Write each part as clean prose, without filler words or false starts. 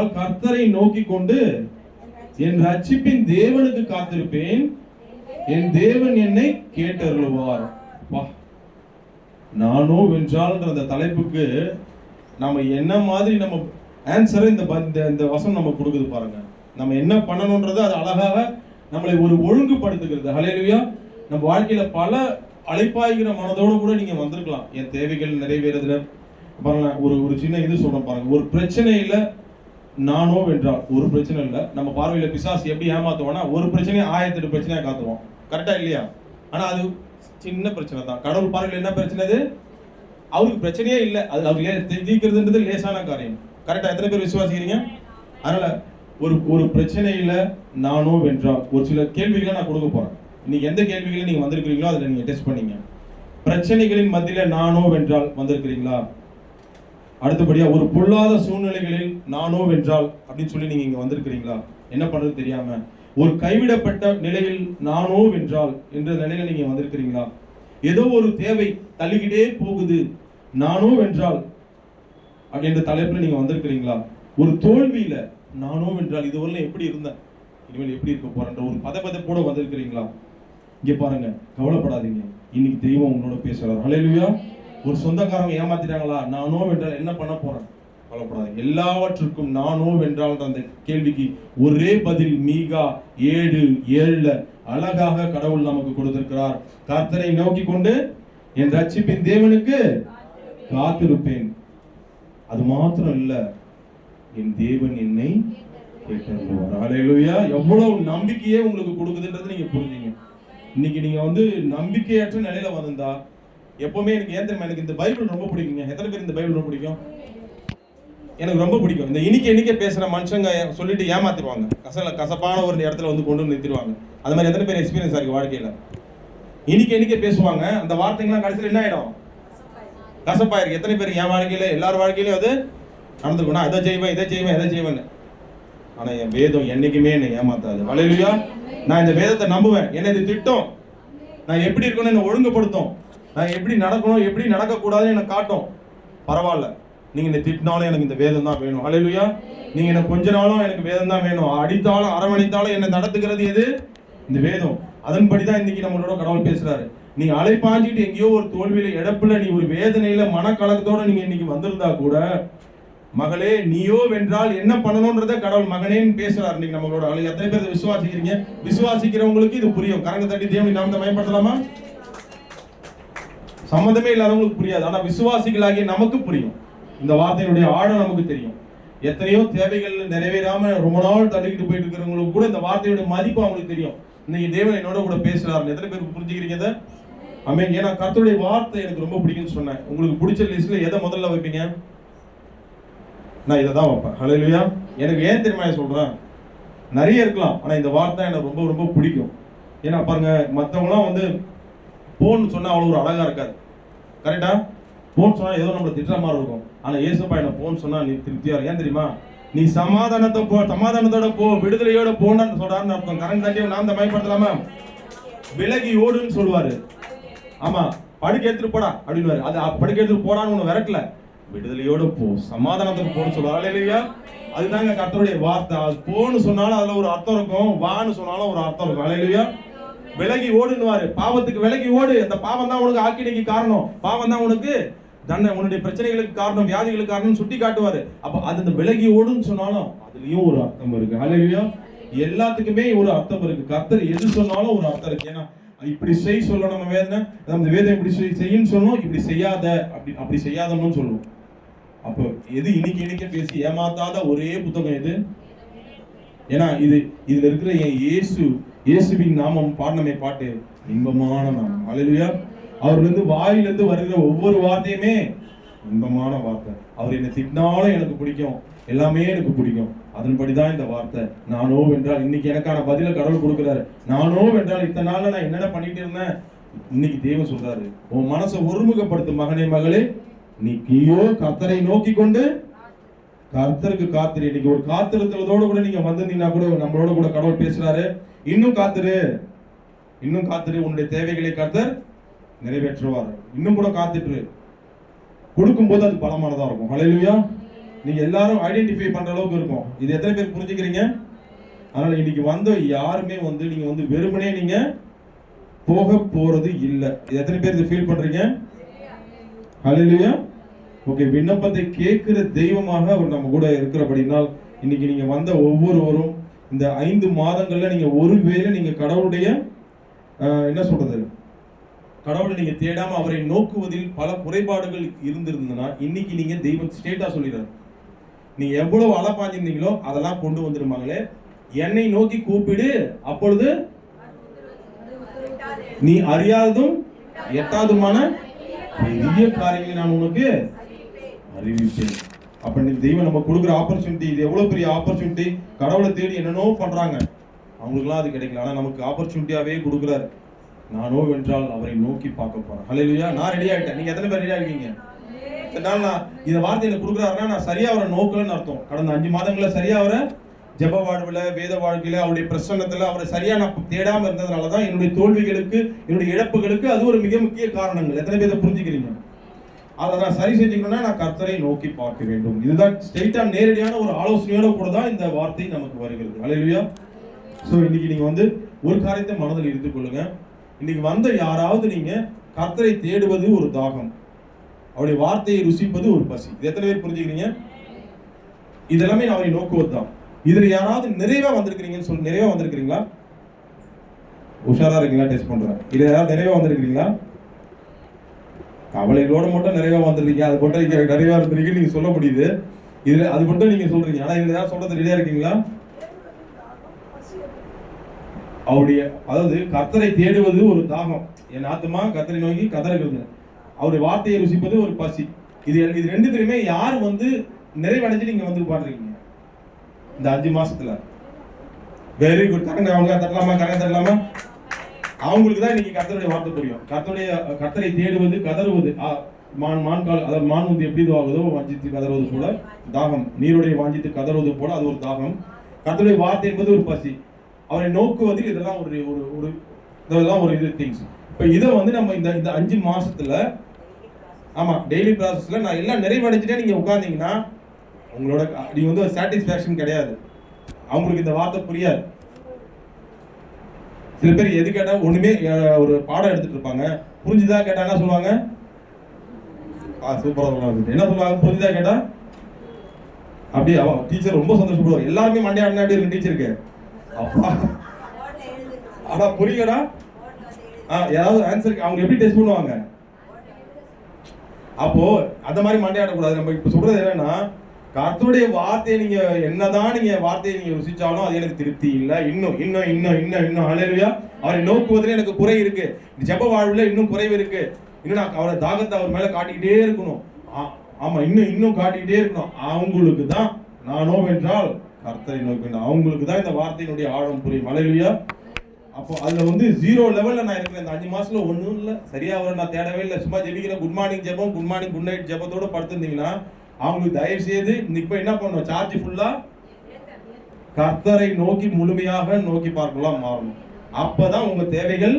என்றால் கர்த்தரை நோக்கி கொண்டு என் ரட்சிப்பின் தேவனுக்கு காத்திருப்பேன், என் தேவன் என்னை கேட்டருளுவார். நானோ வென்றால் அந்த தலைப்புக்கு நம்ம என்ன மாதிரி நம்ம ஆன்சரை இந்த வசனம் நம்ம கொடுக்குது பாருங்க. நம்ம என்ன பண்ணணும்ன்றது அது அழகாக நம்மளை ஒரு ஒழுங்குபடுத்துகிறது. ஹல்லேலூயா. நம்ம வாழ்க்கையில பல அழைப்பாய்கிற மனதோடு கூட நீங்க வந்திருக்கலாம். என் தேவைகள் நிறைவேறதுல பாருங்க. ஒரு சின்ன இது சொல்றேன் பாருங்க. ஒரு பிரச்சனை இல்ல நானோ வென்றால் ஒரு பிரச்சனை இல்லை. நம்ம பார்வையில பிசாசு எப்படி ஏமாத்துவோம்னா ஒரு பிரச்சனையை 1008 பிரச்சனையா காத்துவோம். கரெக்டா இல்லையா? ஆனா அது சின்ன பிரச்சனை தான். கடவுள் பார்வையில் என்ன பிரச்சனை? அது அவருக்கு பிரச்சனையே இல்லை. அது அவருக்கு தீர்க்கிறதுன்றது லேசான காரியம். கரெக்டா? எத்தனை பேர் விசுவாசிக்கிறீங்க? அதனால ஒரு பிரச்சனையில நானோ வென்றால் ஒரு சில கேள்விகளை நான் கொடுக்க போறேன். இன்னைக்கு எந்த கேள்விகளை நீங்க வந்திருக்கிறீங்களோ அதில் நீங்க டெஸ்ட் பண்ணீங்க. பிரச்சனைகளின் மத்தியில நானோ வென்றால் வந்திருக்கிறீங்களா? அடுத்தபடியா ஒரு பொல்லாத சூழ்நிலைகளில் நானோ வென்றால் அப்படின்னு சொல்லி நீங்க இங்க வந்திருக்கிறீங்களா? என்ன பண்றது தெரியாம ஒரு கைவிடப்பட்ட நிலையில் நானோ வென்றால் என்ற நிலையில நீங்க வந்திருக்கிறீங்களா? ஏதோ ஒரு தேவை தள்ளிக்கிட்டே போகுது, நானோ வென்றால் அப்படின்ற தலைப்புல நீங்க வந்திருக்கிறீங்களா? ஒரு தோல்வியில நானோ வென்றால் இதுவரை எப்படி இருந்தேன், இனிமேல் எப்படி இருக்க போறேன்ற ஒரு பதப்பதப்போட வந்திருக்கிறீங்களா? இங்க பாருங்க, கவலைப்படாதீங்க. இன்னைக்கு தெய்வம் உங்களோட பேசுறாரு. ஹல்லேலூயா. ஒரு சொந்தக்காரங்க ஏமாத்திட்டாங்களா? நானோ வென்றால் என்ன பண்ண போறேன்? கவலைப்படாதீங்க. எல்லாவற்றுக்கும் நானோ வென்றால் அந்த கேள்விக்கு ஒரே பதில் மீகா 7:7 அழகாக கடவுள் நமக்கு கொடுத்திருக்கிறார். கர்த்தரை நோக்கி கொண்டு என் ரட்சிப்பின் தேவனுக்கு காத்திருப்பேன். அது மாத்திரம் இல்ல, என் தேவன் என்னை கேட்டருளுவார். ஹல்லேலூயா. எவ்வளவு நம்பிக்கையே உங்களுக்கு கொடுக்குதுன்றது நீங்க புரிஞ்சுங்க. இன்னைக்கு நீங்க நம்பிக்கையற்ற நிலையில வந்திருந்தா எப்பவுமே எனக்கு ஏன் தெரியுமா, எனக்கு இந்த பைபிள் ரொம்ப பிடிக்குங்க. எத்தனை பேர் இந்த பைபிள் ரொம்ப பிடிக்கும்? எனக்கு ரொம்ப பிடிக்கும். இந்த இனிக்க பேசுற மனுஷங்க சொல்லிட்டு ஏமாத்திடுவாங்க. கசப்பான ஒரு இடத்துல கொண்டு நிறுத்திடுவாங்க. அது மாதிரி எத்தனை பேர் எக்ஸ்பீரியன்ஸ் இருக்கு வாழ்க்கையில? இனிக்க பேசுவாங்க, அந்த வார்த்தைங்களாம் கடைசியில் என்ன ஆயிடும்? கசப்பாயிருக்கு. எத்தனை பேர் என் வாழ்க்கையில எல்லார் வாழ்க்கையிலும் அது நடந்துருக்கும். நான் இதை செய்வேன். ஆனா என் வேதம் என்னைக்குமே என்னை ஏமாத்தாது. ஹல்லேலூயா. நான் இந்த வேதத்தை நம்புவேன். என்னை இது திட்டம், நான் எப்படி இருக்கணும் என்னை ஒழுங்குபடுத்தும், நான் எப்படி நடக்கணும் எப்படி நடக்கக்கூடாதுன்னு எனக்கு காட்டும். பரவாயில்ல, நீங்க என்னை திட்டினாலும் எனக்கு இந்த வேதம் தான் வேணும். ஹல்லேலூயா. நீங்க என்ன கொஞ்ச நாளும் எனக்கு வேதம் தான் வேணும். அடித்தாலும் அரவணைத்தாலும் என்னை நடத்துகிறது எது? இந்த வேதம். அதன்படிதான் இன்னைக்கு நம்மளோட கடவுள் பேசுறாரு. நீங்க அலைப்பாஞ்சிட்டு எங்கேயோ ஒரு தோல்வியில இடப்புல நீ ஒரு வேதனையில மனக்கலக்கத்தோட நீங்க இன்னைக்கு வந்திருந்தா கூட, மகளே நீயோ வென்றால் என்ன பண்ணணும்ன்றத கடவுள் மகனேன்னு பேசுறாரு. இன்னைக்கு நம்மளோட எத்தனை பேர் விசுவாசிக்கிறீங்க? விசுவாசிக்கிறவங்களுக்கு இது புரியும். கரங்க தட்டி தேவனை நாமத்தை பயன்படுத்தலாமா? சம்மந்தமே இல்லாதவங்களுக்கு புரியாது. ஆனா விசுவாசிகளாகிய நமக்கு புரியும். இந்த வார்த்தையினுடைய ஆழம் நமக்கு தெரியும். எத்தனையோ தேவைகள் நிறைவேறாம ரொம்ப நாள் தள்ளிக்கிட்டு போயிட்டு இருக்கிறவங்களுக்கு கூட இந்த வார்த்தையுடைய மதிப்பு அவங்களுக்கு தெரியும். இன்னைக்கு தேவன் என்னோட கூட பேசுறாரு. எத்தனை பேர் புரிஞ்சுக்கிறீங்க? ஆமென். ஏன்னா கர்த்தருடைய வார்த்தை எனக்கு ரொம்ப பிடிக்கும்னு சொன்னேன். உங்களுக்கு பிடிச்ச லிஸ்ட்ல எதை முதல்ல வைப்பீங்க? நான் இதை தான் வைப்பேன். ஹல்லேலூயா. எனக்கு ஏன் தெரியுமா சொல்றேன்? நிறைய இருக்கலாம், ஆனா இந்த வார்த்தை எனக்கு ரொம்ப ரொம்ப பிடிக்கும். ஏன்னா பாருங்க, மற்றவங்களாம் போன்னு சொன்னா அவ்வளவு ஒரு அழகா இருக்காது. கரெக்டா? போன்னு சொன்னா ஏதோ நம்மள திட்டுற மாதிரி இருக்கும். ஆனா ஏசப்பா என்ன போன்னு சொன்னா நீ திருப்தியா இருக்கு. ஏன் தெரியுமா? நீ சமாதானத்தோட போ, விடுதலையோட போன்னு சொல்றாருன்னு அர்த்தம். கரண்ட் தட்டியை நாம் தான் பயன்படுத்தலாமா? விலகி ஓடுன்னு சொல்லுவாரு. ஆமா, படுக்க எடுத்துட்டு போடா அப்படின்னு. அது படுக்க எடுத்துட்டு போடான்னு ஒண்ணு விரட்டல, விடுதலையோட போ, சமாதானத்துக்கு போன்னு சொல்லுவாரு. ஹல்லேலூயா. அதுதாங்க கர்த்தருடைய வார்த்தை. அது போன்னு சொன்னாலும் அதுல ஒரு அர்த்தம் இருக்கும், வான்னு சொன்னாலும் ஒரு அர்த்தம் இருக்கும். ஹல்லேலூயா. விலகி ஓடுன்னுவாரு. பாவத்துக்கு விலகி ஓடு. அந்த பாவம் தான் உனக்கு ஆக்கினைக்கு காரணம், பாவம் தான் உனக்கு உன்னுடைய பிரச்சனைகளுக்கு காரணம், வியாதிகளுக்கு காரணம் சுட்டி காட்டுவாரு. அப்ப அது இந்த விலகி ஓடுன்னு சொன்னாலும் அதுலயும் ஒரு அர்த்தம் இருக்கு. ஹல்லேலூயா. எல்லாத்துக்குமே ஒரு அர்த்தம் இருக்கு. கர்த்தர் எது சொன்னாலும் ஒரு அர்த்தம் இருக்கு. ஏன்னா இப்படி செய் சொல்ல நம்ம வேதம் இப்படி செய்யுன்னு சொல்லணும், இப்படி செய்யாத அப்படி செய்யாதன்னு சொல்லணும். அப்போ எது இனிக்க பேசி ஏமாத்தாத ஒரே புத்தகம் எது? ஏன்னா இதுல இருக்கிற என் இயேசுவின் நாமம் பாடினமே பாட்டு இன்பமான நாமம். ஹல்லேலூயா. அவர்ல வாயிலிருந்து வருகிற ஒவ்வொரு வார்த்தையுமே இன்பமான வார்த்தை. அவர் என்னை திட்டினாலும் எனக்கு பிடிக்கும், எல்லாமே எனக்கு பிடிக்கும். அதன்படிதான் இந்த வார்த்தை. நானோ வென்றால் இன்னைக்கு எனக்கான பதில கடவுள் கொடுக்கிறாரு. நானோ வென்றால் இத்தனை நாள்ல நான் என்னென்ன பண்ணிட்டு இருந்தேன், இன்னைக்கு தேவன் சொல்றாரு, உன் மனசை ஒருமுகப்படுத்தும் மகனே மகளே, நீயோ கர்த்தரை நோக்கி கொண்டு கர்த்தருக்கு காத்திரு. இன்னைக்கு ஒரு காத்திருத்தலோட கூட நீங்க வந்திருந்தீங்கன்னா கூட நம்மளோட கூட கடவுள் பேசுறாரு. இன்னும் காத்திரு, உன்னுடைய தேவைகளை கர்த்தர் நிறைவேற்றுவார். இன்னும் கூட காத்துட்டு கொடுக்கும் போது அது பலமானதா இருக்கும். ஹல்லேலூயா. நீங்க எல்லாரும் ஐடென்டிஃபை பண்ற அளவுக்கு இருக்கும். இது எத்தனை பேர் புரிஞ்சுக்கிறீங்க? அதனால இன்னைக்கு வந்த யாருமே நீங்க வெறுமனே நீங்க போக போறது இல்லை. இது எத்தனை பேர் இதை ஃபீல் பண்றீங்க? ஹல்லேலூயா. ஓகே, விண்ணப்பத்தை கேட்கிற தெய்வமாக அவர் நம்ம கூட இருக்கிறபடினால் இன்னைக்கு நீங்க வந்த ஒவ்வொருவரும் இந்த 5 மாதங்கள்ல நீங்க ஒருவேளை நீங்க கடவுளுடைய என்ன சொல்றது, கடவுளை நீங்க தேடாம அவரை நோக்குவதில் பல குறைபாடுகள் இருந்திருந்ததுன்னா இன்னைக்கு நீங்க தெய்வம் ஸ்ட்ரெயிட்டா சொல்லிடுறாரு. நீங்க எவ்வளவு அலப்பாஞ்சிருந்தீங்களோ அதெல்லாம் கொண்டு வந்துருமாங்களே, என்னை நோக்கி கூப்பிடு, அப்பொழுது நீ அறியாததும் எட்டாவதுமான பெரிய காரியங்களை நான் உனக்கு அறிவிப்பேன். அப்ப நீ தெய்வம் நம்ம கொடுக்குற ஆப்பர்ச்சுனிட்டி, இது எவ்வளவு பெரிய ஆப்பர்ச்சுனிட்டி. கடவுளை தேடி என்னென்னோ பண்றாங்க, அவங்களுக்குலாம் அது கிடைக்கல. ஆனா நமக்கு ஆப்பர்ச்சுனிட்டியாவே கொடுக்குறாரு. நானோ வென்றால் அவரை நோக்கி பார்க்க போறேன். ஹல்லேலூயா. நான் ரெடி ஆயிட்டேன். நீங்க எத்தனை பேர் ரெடியா இருக்கீங்க? நான் இந்த வார்த்தை எனக்கு கொடுக்குறாருன்னா நான் சரியா அவரை நோக்கலன்னு அர்த்தம். கடந்த 5 மாதங்கள சரியா அவரை ஜெப வாழ்வுல, வேத வாழ்க்கையில, அவருடைய பிரசன்னத்துல அவரை சரியா நான் தேடாம இருந்ததுனாலதான் என்னுடைய தோல்விகளுக்கு, என்னுடைய இழப்புகளுக்கு அது ஒரு மிக முக்கிய காரணங்கள். எத்தனை பேர் புரிஞ்சுக்கிறீங்க? அதை நான் சரி செஞ்சுக்கணும்னா நான் கர்த்தரை நோக்கி பார்க்க வேண்டும். இதுதான் ஸ்ட்ரெயிட்டா நேரடியான ஒரு ஆலோசனையோட கூட தான் இந்த வார்த்தை நமக்கு வருகிறது. ஹல்லேலூயா. சோ இன்னைக்கு நீங்க ஒரு காரியத்தை மனதில் எடுத்துக் கொள்ளுங்க. இன்னைக்கு வந்த யாராவது நீங்க கர்த்தரை தேடுவது ஒரு தாகம், அவருடைய வார்த்தையை ருசிப்பது ஒரு பசி. இது எத்தனை பேர் புரிஞ்சுக்கிறீங்க? இதெல்லாமே அவரை நோக்குவது தான். இதுல யாராவது நிறைவா வந்திருக்கிறீங்கன்னு சொல்லி நிறைவா வந்திருக்கிறீங்களா? உஷாரா இருக்கீங்களா? டெஸ்ட் பண்றேன். இதுல யாராவது நிறைவா வந்திருக்கிறீங்களா? கவலைகளோட மட்டும் நிறைவா வந்திருக்கீங்க, அது மட்டும் நீங்க நிறைவா இருந்திருக்கீங்க நீங்க சொல்ல முடியுது. இதுல அது மட்டும் நீங்க சொல்றீங்க. ஆனா இதுல யாராவது சொல்றது ரெடியா இருக்கீங்களா? அவருடைய அதாவது கர்த்தரை தேடுவது ஒரு தாகம், என் ஆத்துமா கர்த்தரை நோக்கி கதறுகிறது, அவருடைய வார்த்தையை ருசிப்பது ஒரு பசி. இது ரெண்டுத்திலுமே யார் நிறைவடைஞ்சு நீங்க பாடுறீங்க இந்த 5 மாசத்துல? Very good. கரங்க அவங்க தட்டலாமா? கரங்க தட்டலாமா? அவங்களுக்கு தான் இன்னைக்கு கர்த்தருடைய வார்த்தை புரியும். கர்த்தரை தேடுவது, கதறுவது, மான்கால், அதாவது மான் எப்படி இதுவாகுதோ வாஞ்சித்து கதறுவது போல தாகம், நீருடைய வாஞ்சித்து கதறுவது போல அது ஒரு தாகம். கர்த்தருடைய வார்த்தை என்பது ஒரு பசி. அவரை நோக்குவதில் இதெல்லாம் ஒரு இது திங்ஸ். இப்போ இதை நம்ம இந்த 5 மாசத்துல ஆமா டெய்லி ப்ராசஸ்ல நான் எல்லாம் நிறைவடைஞ்சிட்டே நீங்க உட்கார்ந்தீங்கன்னா உங்களோட நீங்க சாட்டிஸ்ஃபேக்ஷன் கிடையாது. அவங்களுக்கு இந்த வார்த்தை புரியாது. சில பேர் எது கேட்டா ஒண்ணுமே ஒரு பாடம் எடுத்துட்டு இருப்பாங்க, புரிஞ்சுதா கேட்டா என்ன சொல்லுவாங்க? சூப்பரா என்ன சொல்லுவாங்க? புரிஞ்சுதா கேட்டா அப்படியே டீச்சர் ரொம்ப சந்தோஷப்படுவார். எல்லாருமே மண்டையா முன்னாடி இருக்கு டீச்சருக்கு. அப்பா புரியலடா ஏதாவது ஆன்சர் அவங்க எப்படி டெஸ்ட் பண்ணுவாங்க? அப்போ அந்த மாதிரி மண்டையாடக்கூடாது. நம்ம இப்ப சொல்றது என்னன்னா, கர்த்தருடைய வார்த்தையை நீங்க என்னதான் வார்த்தையை நீங்க ருசிச்சாலும் அது எனக்கு திருப்தி இல்லை. இன்னும் ஹல்லேலூயா. அவரை நோக்குவதில் எனக்கு குறை இருக்கு, ஜெப வாழ்வுல இன்னும் குறைவு இருக்கு, இன்னும் நான் அவரை தாகத்தை அவர் மேல காட்டிக்கிட்டே இருக்கணும். ஆமா இன்னும் காட்டிக்கிட்டே இருக்கணும். அவங்களுக்கு தான் நானோ வென்றால் கர்த்தரை நோக்கி, அவங்களுக்கு தான் இந்த வார்த்தையினுடைய ஆழம் புரியும். ஹல்லேலூயா. அப்போ அதுல 0 லெவல்ல நான் இருக்கிறேன். இந்த 5 மாசத்துல ஒண்ணும் இல்லை, சரியா அவரை நான் தேடவே இல்லை, சும்மா ஜெபிக்கிறேன். குட் மார்னிங் ஜெபம், குட் மார்னிங் குட் நைட் ஜெபத்தோட படுத்திருந்தீங்கன்னா அவங்களுக்கு தயவு செய்து இப்ப என்ன பண்ணணும்? சார்ஜ் ஃபுல்லா கர்த்தரை நோக்கி முழுமையாக நோக்கி பார்க்கலாம் மாறணும். அப்பதான் உங்க தேவைகள்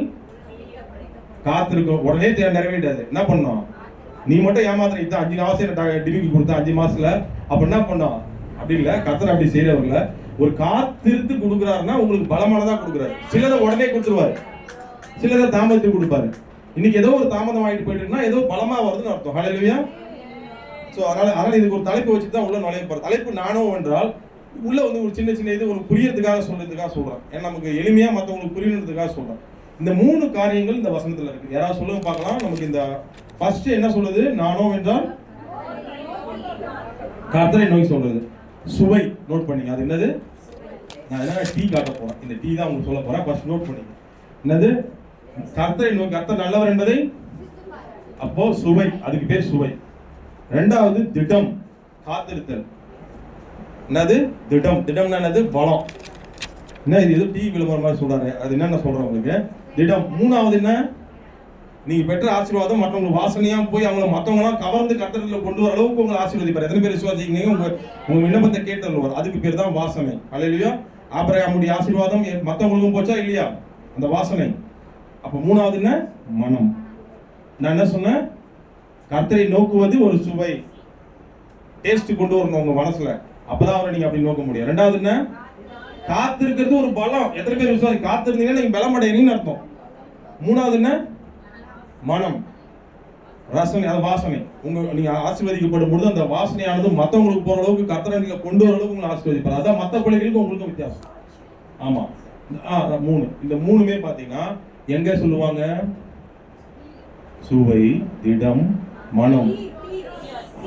காத்திருக்கும். உடனே நிறைவேற்றாது. என்ன பண்ணணும்? நீ மட்டும் ஏமாத்திர இதான் 5 மாசம் டிவிக்கு கொடுத்த 5 மாசத்துல அப்ப என்ன பண்ணோம்? அப்படி இல்ல, கர்த்தர் அப்படி செய்யறவர்ல ஒரு காத்திருந்து கொடுக்குறாருன்னா உங்களுக்கு பலமானதா கொடுக்குறாரு. சிலதை உடனே கொடுத்துருவாரு, சிலதை தாமதத்தை கொடுப்பாரு. இன்னைக்கு ஏதோ ஒரு தாமதம் ஆகிட்டு போயிட்டுன்னா ஏதோ பலமா வருதுன்னு அர்த்தம். ஹல்லேலூயா. ஸோ அதனால இதுக்கு ஒரு தலைப்பு வச்சு தான் உள்ள நுழைய போற. தலைப்பு நானோ என்றால் உள்ள ஒரு சின்ன இது ஒரு புரியறதுக்காக சொல்றதுக்காக சொல்றேன். ஏன்னா நமக்கு எளிமையா மற்றவங்களுக்கு புரியணுன்றதுக்காக சொல்றேன். இந்த 3 காரியங்கள் இந்த வசனத்துல இருக்கு. யாராவது சொல்லுங்க பார்க்கலாம். நமக்கு இந்த ஃபர்ஸ்ட் என்ன சொல்லுது? நானோ என்றால் கர்த்தரை நோக்கி சொல்றது. சுவை நோட் பண்ணீங்க. அது என்னது? நான் என்ன டீ காட்ட போறேன். இந்த டீ தான் உங்களுக்கு சொல்ல போறேன். ஃபர்ஸ்ட் நோட் பண்ணீங்க. என்னது? கர்த்தரை நோக்கி, கர்த்தர் நல்லவர் என்பதை. அப்போ சுவை, அதுக்கு பேர் சுவை. ரெண்டாவது திடம், காத்திருத்தல். என்னது? திடம்னா என்னது? பலம். என்ன இது டீ விளம்பரம் மாதிரி சொல்றாரு, அது என்னென்ன சொல்றேன் உங்களுக்கு. திடம். மூணாவது என்ன? நீங்க பெற்ற ஆசீர்வாதம் மற்றவங்களுக்கு வாசனையா போய் அவங்களை மற்றவங்களாம் கவர்ந்து கர்த்தரில் கொண்டு வர அளவுக்கு உங்களை ஆசீர்வதிப்பார். எத்தனை பேர் விசுவாசிக்கிறீங்க? உங்க விண்ணப்பத்தை கேட்டவர், அதுக்கு பேர் தான் வாசனை. ஹல்லேலூயா. ஆபிரகாமுடைய ஆசீர்வாதம் மற்றவங்களுக்கும் போச்சா இல்லையா? அந்த வாசனை. அப்ப மூணாவது என்ன? மனம். நான் என்ன சொன்னேன்? கர்த்தரை நோக்குவது ஒரு சுவை. டேஸ்ட் கொண்டு வரணும் உங்க மனசுல, அப்பதான் அவரை நீங்க அப்படி நோக்க முடியும். ரெண்டாவது என்ன, காத்திருக்கிறது ஒரு பலம். எத்தனை பேர் விசுவாசி காத்திருந்தீங்கன்னா நீங்க பலம் அடையறீங்கன்னு அர்த்தம். மூணாவது என்ன, மனம், ரசனை, அது வாசனை. நீங்க ஆசீர்வதிக்கப்படும் பொழுது அந்த வாசனையானது மற்றவங்களுக்கு போற அளவுக்கு கர்த்தரை நீங்க கொண்டு வர அளவுக்கு உங்களை ஆசீர்வதிப்பார். அதான் மற்ற பிள்ளைகளுக்கும் உங்களுக்கும் வித்தியாசம். ஆமா, மூணு. இந்த மூணுமே பாத்தீங்கன்னா எங்க சொல்லுவாங்க, சுவை, திடம், மனம்.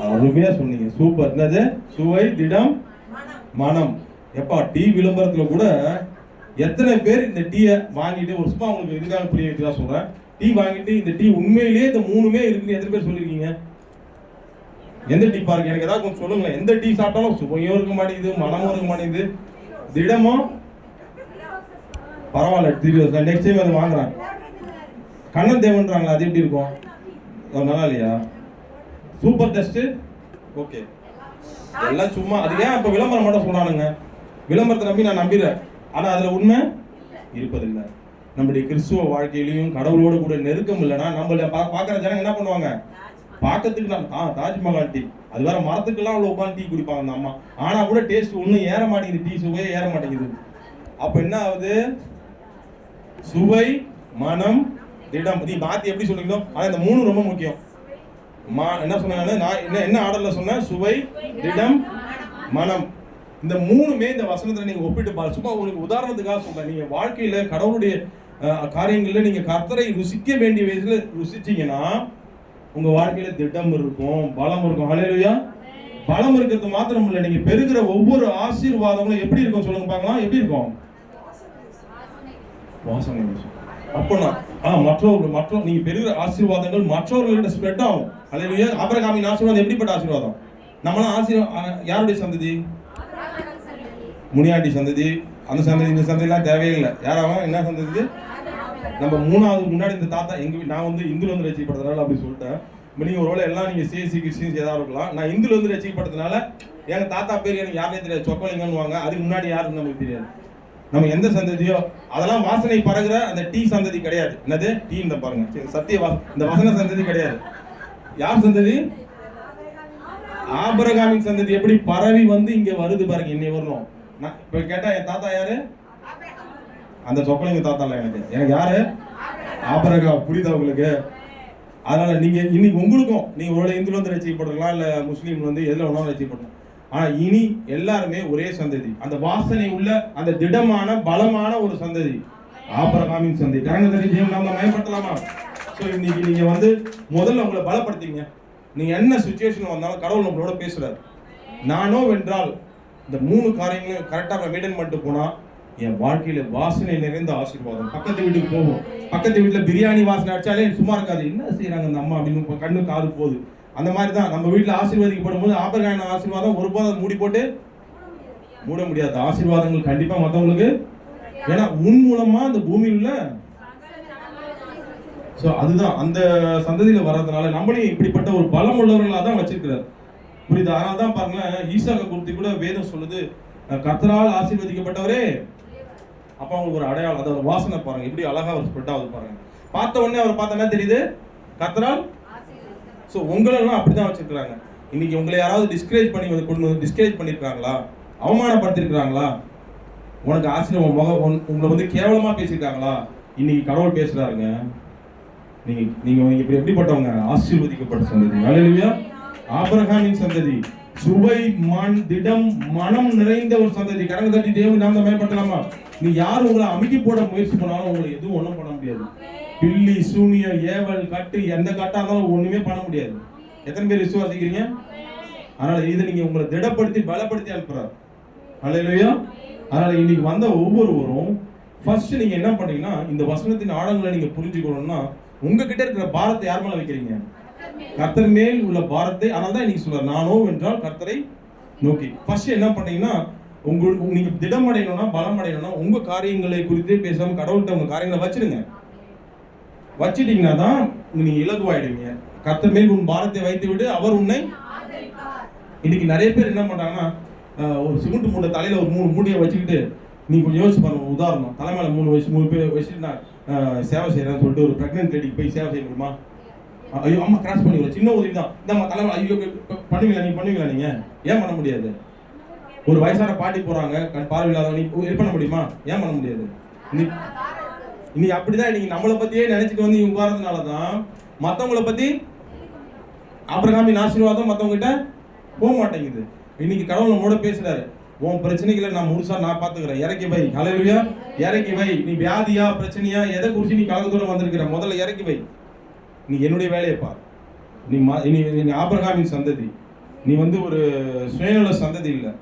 அருமையா சொன்னீங்க, சூப்பர். என்னது சுவை, திடம், மனம். எப்பா டீ விளம்பரத்துல கூட எத்தனை பேர் இந்த டீயை வாங்கிட்டு, ஒரு சும்மா உங்களுக்கு எதுக்காக புரிய வைக்கிறதா சொல்றேன், டீ வாங்கிட்டு இந்த டீ உண்மையிலேயே இந்த மூணுமே இருக்குன்னு எத்தனை பேர் சொல்லிருக்கீங்க? எந்த டீ பாருங்க, எனக்கு ஏதாவது கொஞ்சம் சொல்லுங்களேன். எந்த டீ சாப்பிட்டாலும் சுவையும் இருக்க மாட்டேங்குது, மனமும் இருக்க மாட்டேங்குது, திடமும் பரவாயில்ல, தெரியும் நெக்ஸ்ட் டைம் அதை வாங்குறாங்க. கண்ணன் தேவன்றாங்களா, அது எப்படி இருக்கும்? நல்லா இல்லையா? சூப்பர் டெஸ்ட், ஓகே, எல்லாம் சும்மா. அது ஏன் இப்ப விளம்பரம் மட்டும் சொன்னானுங்க? விளம்பரத்தை நம்பி நான் நம்பிடுறேன், ஆனா அதுல உண்மை இருப்பதில்லை. நம்முடைய கிறிஸ்துவ வாழ்க்கையிலையும் கடவுளோடு கூட நெருக்கம் இல்லைன்னா நம்மள பாக்குற ஜனங்க என்ன பண்ணுவாங்க, பாக்கிறதுக்கு தாஜ்மஹால் டீ, அது வேற மரத்துக்கெல்லாம் அவ்வளவு உட்காந்து டீ குடிப்பாங்க அந்த அம்மா, ஆனா கூட டேஸ்ட் ஒன்னும் ஏற மாட்டேங்குது, டீ சுவையே ஏற மாட்டேங்குது. அப்ப என்ன ஆகுது, சுவை, மனம், திடம். நீ மாத்தி எப்படி சொல்றீங்களோ, ஆனா இந்த மூணு ரொம்ப முக்கியம். என்ன சொன்னாங்க, நான் என்ன ஆர்டர்ல சொன்னேன், சுவை, திடம், மனம். இந்த மூணுமே இந்த வசனத்துல நீங்க ஒப்பிட்டு பாருங்க. சும்மா உங்களுக்கு உதாரணத்துக்காக சொல்றேன். நீங்க வாழ்க்கையில கடவுளுடைய காரியங்கள்ல நீங்க கர்த்தரை ருசிக்க வேண்டிய வயசுல ருசிச்சீங்கன்னா உங்க வாழ்க்கையில திட்டம் இருக்கும், பலம் இருக்கும். ஹல்லேலூயா. பலம் இருக்கிறது மாத்திரம் இல்ல, நீங்க பெறுகிற ஒவ்வொரு ஆசீர்வாதங்களும் எப்படி இருக்கும் சொல்லுங்க பார்க்கலாம். எப்படி இருக்கும்? வாசனை. அப்போனா மற்றவர்கள் நீங்க பெறுகிற ஆசீர்வாதங்கள் மற்றவர்கள்ட்ட ஸ்ப்ரெட் ஆகும். ஹல்லேலூயா. ஆபிரகாமின் ஆசீர்வாதம் எப்படிப்பட்ட ஆசீர்வாதம்? நம்மளாம் யாருடைய சந்ததி? முனியாண்டி சந்ததி. அந்த சந்ததி இந்த சந்ததிலாம் தேவையில்லை. யாராவது என்ன சந்ததி? நம்ம மூணாவது முன்னாடி இந்த தாத்தா நான் வந்து இந்துல வந்து ரசிக்கப்படுறதுனால அப்படி சொல்லிட்டேன். நீங்க ஒருவேளை எல்லாம் நீங்க சிஎஸ்சி கிறிஸ்டின்ஸ் ஏதாவது இருக்கலாம். நான் இந்துல வந்து ரசிக்கப்படுறதுனால எங்க தாத்தா பேர் எனக்கு யாருனே தெரியாது, சொக்கலிங்கன்னு வாங்க. அதுக்கு முன்னாடி யாருன்னு நமக்கு தெரியாது. நம்ம எந்த சந்ததியோ அதெல்லாம் வாசனை பரகுற அந்த டீ சந்ததி கிடையாது. என்னது டீ? இந்த பாருங்க, சத்திய இந்த வசன சந்ததி கிடையாது. யார் சந்ததி? ஆபிரகாமின் சந்ததி. எப்படி பரவி வந்து இங்க வருது பாருங்க, இன்னை வரணும். நான் இப்ப கேட்டா என் தாத்தா யாரு? அந்த சொக்கலிங்க தாத்தா இல்ல, எனக்கு யாரு? ஆபிரகாம். புரியுதா உங்களுக்கு? அதனால நீங்க இன்னைக்கு உங்களுக்கும் நீங்க ஒரு இந்துல வந்து ரசிக்கப்பட்டிருக்கலாம், இல்ல முஸ்லீம் வந்து எதுல வேணாலும் ரசிக்கப்படலாம். ஆனா இனி எல்லாருமே ஒரே சந்ததி, அந்த வாசனை உள்ள அந்த திடமான பலமான ஒரு சந்ததி, ஆபிரகாமின் சந்ததி. கரங்க தட்டி தேவன் நாம மயப்படுத்தலாமா? சோ இன்னைக்கு நீங்க வந்து முதல்ல உங்களை பலப்படுத்திங்க. நீங்க என்ன சிச்சுவேஷன் வந்தாலும் கடவுள் நம்மளோட பேசுறாரு. நானோ வென்றால் இந்த மூணு காரியங்களையும் கரெக்டா மெயின்டைன் பண்ணிட்டு போனா என் வாழ்க்கையில வாசனை நிறைந்த ஆசீர்வாதம். பக்கத்து வீட்டுக்கு போவோம், பக்கத்து வீட்டுல பிரியாணி வாசனை அடிச்சாலே சும்மா இருக்காது, என்ன செய்யறாங்க அந்த அம்மா அப்படின்னு கண்ணு காது போகுது. அந்த மாதிரி தான் நம்ம வீட்டுல ஆசீர்வதிக்கப்படும் போது ஆபிரகாமின் ஆசீர்வாதம் ஒருபோதும் மூடி போட்டு மூட முடியாது. ஆசீர்வாதங்கள் கண்டிப்பா மத்தவங்களுக்கு, ஏன்னா உன் மூலமா அந்த பூமியில் உள்ள அதுதான் அந்த சந்ததியில வர்றதுனால நம்மளையும் இப்படிப்பட்ட ஒரு பலம் உள்ளவர்களாக தான் வச்சிருக்கிறார். புரியுது? அதனால தான் பாருங்களேன், ஈசாக்க குறித்து கூட வேதம் சொல்லுது, கர்த்தரால் ஆசீர்வதிக்கப்பட்டவரே. அப்ப அவங்களுக்கு ஒரு அடையாளம், அதாவது வாசனை பாருங்க எப்படி அழகா அவர் ஸ்ப்ரெட் ஆகுது பாருங்க. பார்த்த உடனே அவர் பார்த்தா என்ன தெரியுது? கர்த்தரால். சோ உங்களெல்லாம் அப்படிதான் வச்சிருக்காங்க. இன்னைக்கு உங்களை யாராவது டிஸ்கரேஜ் பண்ணி கொண்டு டிஸ்கரேஜ் பண்ணிருக்காங்களா? அவமானப்படுத்திருக்காங்களா? உனக்கு ஆசீர்வாதம் உங்களை வந்து கேவலமா பேசியிருக்காங்களா? இன்னைக்கு கடவுள் பேசுறாருங்க. நீங்க இப்படி எப்படிப்பட்டவங்க? ஆசீர்வதிக்கப்பட்ட சந்ததி. ஹல்லேலூயா. ஆபிரகாமின் சந்ததி, சுவை, திடம், மனம் நிறைந்த ஒரு சந்ததி. கரங்க தட்டி தேவன் நாம மேம்படுத்தலாமா? நீ யார் உங்களை அமுக்கி போட முயற்சி பண்ணாலும் உங்களை எதுவும் ஒண்ணும் பண்ண முடியாது. பில்லி, சூனியம், ஏவல், கட்டு, எந்த கட்டா இருந்தாலும் ஒண்ணுமே பண்ண முடியாது. எத்தனை பேர் விசுவாசிக்கிறீங்க? அதனால இதை நீங்க உங்களை திடப்படுத்தி பலப்படுத்தி அனுப்புறாரு. ஹல்லேலூயா. அதனால இன்னைக்கு வந்த ஒவ்வொருவரும் ஃபர்ஸ்ட் நீங்க என்ன பண்ணீங்கன்னா, இந்த வசனத்தின் ஆழங்களை நீங்க புரிஞ்சுக்கணும்னா உங்ககிட்ட இருக்கிற பாரத்தை யார் மேல வைக்கிறீங்க? கர்த்தர் மேல் உள்ள பாரத்தை. அதனால தான் இன்னைக்கு சொல்றாரு, நானோ என்றால் கர்த்தரை நோக்கி. ஃபர்ஸ்ட் என்ன பண்ணீங்கன்னா, உங்களுக்கு நீங்க திடம் அடையணும்னா, பலம் அடையணும்னா உங்க காரியங்களை குறித்தே பேசாம கடவுள்கிட்ட உங்க காரியங்களை வச்சிருங்க. வச்சிட்டீங்கன்னா தான் நீங்க இலகுவாயிடுவீங்க. கர்த்தர் மேல் உன் பாரத்தை வைத்து விடு, அவர் உன்னை. இன்னைக்கு நிறைய பேர் என்ன பண்றாங்கன்னா, ஒரு சிமெண்ட் மூட்டை தலையில ஒரு 3 மூட்டையை வச்சுக்கிட்டு, நீங்க கொஞ்சம் யோசிச்சு பாருங்க. உதாரணம், தலைமையில 3 பேர் வச்சுட்டு நான் சேவை செய்யறேன்னு சொல்லிட்டு ஒரு பிரெக்னென்ட் லேடிக்கு போய் சேவை செய்ய முடியுமா? ஐயோ அம்மா கிராஸ் பண்ணி ஒரு சின்ன உதவி தான் இந்த தலைவர் ஐயோ பண்ணுவீங்களா நீங்க ஏன் பண்ண முடியாது? ஒரு வயசான பாட்டி போறாங்க பார்வையில்லாதவங்க ஹெல்ப் பண்ண முடியுமா? ஏன் பண்ண முடியாது? இன்னைக்கு அப்படிதான் இன்னைக்கு நம்மளை பத்தியே நினைச்சிட்டு வந்து இவங்க உட்கார்றதுனாலதான் மத்தவங்களை பத்தி ஆபிரகாமின் ஆசீர்வாதம் மத்தவங்க கிட்ட போக மாட்டேங்குது. இன்னைக்கு கடவுள் நம்மளோட பேசுறாரு, உன் பிரச்சனைகளை நான் முழுசா நான் பாத்துக்கிறேன், இறக்கி வை. ஹல்லேலூயா, இறக்கி வை. நீ வியாதியா பிரச்சனையா எதை குறிச்சு நீ கலந்து தூரம் வந்திருக்கிற, முதல்ல இறக்கி வை. நீ என்னுடைய வேலையை பார். நீ ஆபிரகாமின் சந்ததி, நீ ஒரு சுயநல சந்ததி இல்லை,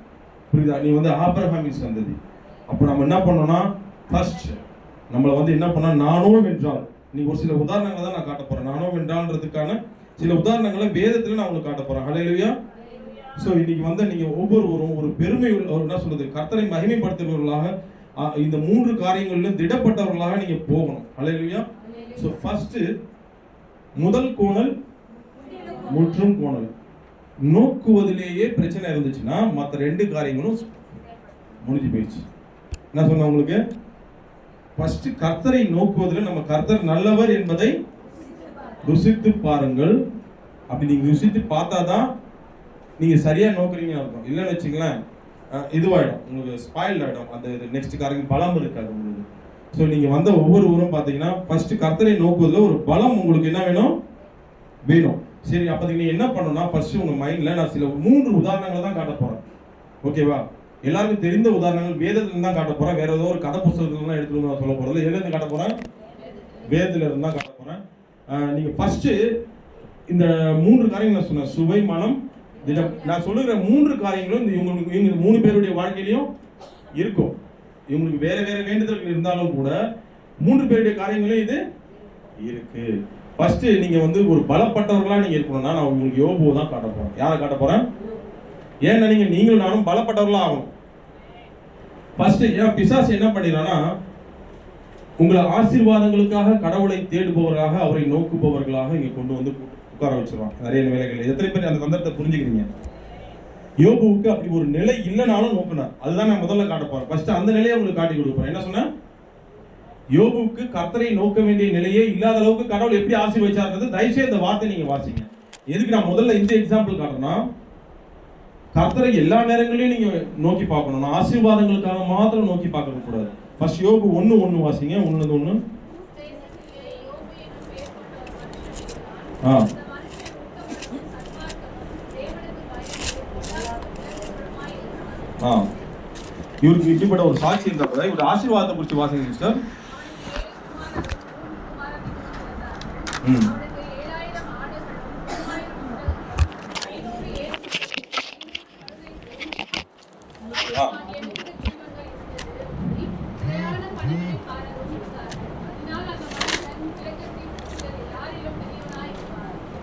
புரியுதா? நீ ஆபிரகாமின் சந்ததி. அப்போ நம்ம என்ன பண்ணோம்னா ஃபர்ஸ்ட் நம்மளை என்ன பண்ணா நானோ வென்றால், நீ ஒரு சில உதாரணங்களை தான் நான் காட்ட போறேன். நானோ வென்றால்ன்றதுக்கான சில உதாரணங்களை வேதத்துல நான் உங்களுக்கு காட்ட போறேன். ஹல்லேலூயா. ஸோ இன்னைக்கு நீங்க ஒவ்வொருவரும் ஒரு பெருமை என்ன சொல்றது, கர்த்தரை மகிமைப்படுத்துபவர்களாக இந்த 3 காரியங்களிலும் திடப்பட்டவர்களாக நீங்க போகணும். ஹல்லேலூயா. ஸோ ஃபர்ஸ்ட் முதல் கோணல் முற்றும் கோணல். நோக்குவதிலேயே பிரச்சனை இருந்துச்சுன்னா மற்ற 2 காரியங்களும் முடிஞ்சு போயிடுச்சு. என்ன சொன்ன உங்களுக்கு? ஃபர்ஸ்ட் கர்த்தரை நோக்குவதில் நம்ம கர்த்தர் நல்லவர் என்பதை ருசித்து பாருங்கள். அப்படி நீங்க ருசித்து பார்த்தாதான் நீங்க சரியா நோக்குறீங்கன்னு அர்த்தம். இல்லைன்னு வச்சுங்களேன் இதுவாயிடும், உங்களுக்கு ஸ்பாயில் ஆயிடும். அந்த நெக்ஸ்ட் காரியம் பலம் இருக்காது உங்களுக்கு. ஸோ நீங்க ஒவ்வொருவரும் பார்த்தீங்கன்னா ஃபர்ஸ்ட் கர்த்தரை நோக்குவதில் ஒரு பலம் உங்களுக்கு என்ன வேணும். சரி, அப்போதைக்கு நீங்க என்ன பண்ணணும்னா ஃபர்ஸ்ட் உங்க மைண்ட்ல நான் சில 3 உதாரணங்களை தான் காட்ட போறேன். ஓகேவா? எல்லாருக்கும் தெரிந்த உதாரணங்கள் வேதத்துல தான் காட்ட போறேன். வேற ஏதோ ஒரு கதை புத்தகத்துல தான் எடுத்துட்டு நான் சொல்ல போறது. எதுல இருந்து காட்ட போறேன்? வேதத்துல இருந்து தான் காட்ட போறேன். நீங்க ஃபர்ஸ்ட் இந்த 3 காரியங்கள் நான் சொன்னேன், சுவை, மனம், திடம். நான் சொல்லுகிற 3 காரியங்களும் இவங்க 3 பேருடைய வாழ்க்கையிலையும் இருக்கும். இவங்களுக்கு வேற வேற வேண்டுதல்கள் இருந்தாலும் கூட 3 பேருடைய காரியங்களும் இது இருக்கு. ஃபர்ஸ்ட் நீங்க ஒரு பலப்பட்டவர்களா நீங்க இருக்கணும்னா நான் உங்களுக்கு யோபுவை தான் காட்ட போறேன். யாரை காட்ட போறேன்? ஏன்னா நீங்களும் நானும் பலப்பட்டவர்களா ஆகணும். ஃபர்ஸ்ட் ஏன் பிசாசு என்ன பண்ணிடுறான்னா, உங்களை ஆசீர்வாதங்களுக்காக கடவுளை தேடுபவர்களாக அவரை நோக்குபவர்களாக இங்க கொண்டு உட்கார வச்சிருவாங்க நிறைய வேலைகள். எத்தனை பேர் அந்த சந்தர்ப்பத்தை புரிஞ்சுக்கிறீங்க? யோபுவுக்கு அப்படி ஒரு நிலை இல்லைனாலும் நோக்குனார். அதுதான் நான் முதல்ல காட்ட போறேன். ஃபர்ஸ்ட் அந்த நிலையை உங்களுக்கு காட்டி கொடுப்பேன். என்ன சொன்ன? யோபுவுக்கு கர்த்தரை நோக்க வேண்டிய நிலையே இல்லாத அளவுக்கு கடவுள் எப்படி ஆசீர்வதிச்சார்ன்றது தயவுசெய்து இந்த வார்த்தை நீங்க வாசிங்க. எதுக்கு நான் முதல்ல இந்த எக்ஸாம்பிள் காட்டுறேன்னா, கர்த்தரை எல்லா நேரங்களையும் நீங்க நோக்கி பார்க்கணும். ஆசீர்வாதங்களுக்காக மாத்திரம் நோக்கி பார்க்க கூடாது. ஃபர்ஸ்ட் யோபு 1:1 வாசிங்க. 1:1. இவருக்கு இப்படிப்பட்ட ஒரு சாட்சி இருந்தா கூட இவருடைய ஆசீர்வாதத்தை குறித்து வாசிங்க சிஸ்டர்.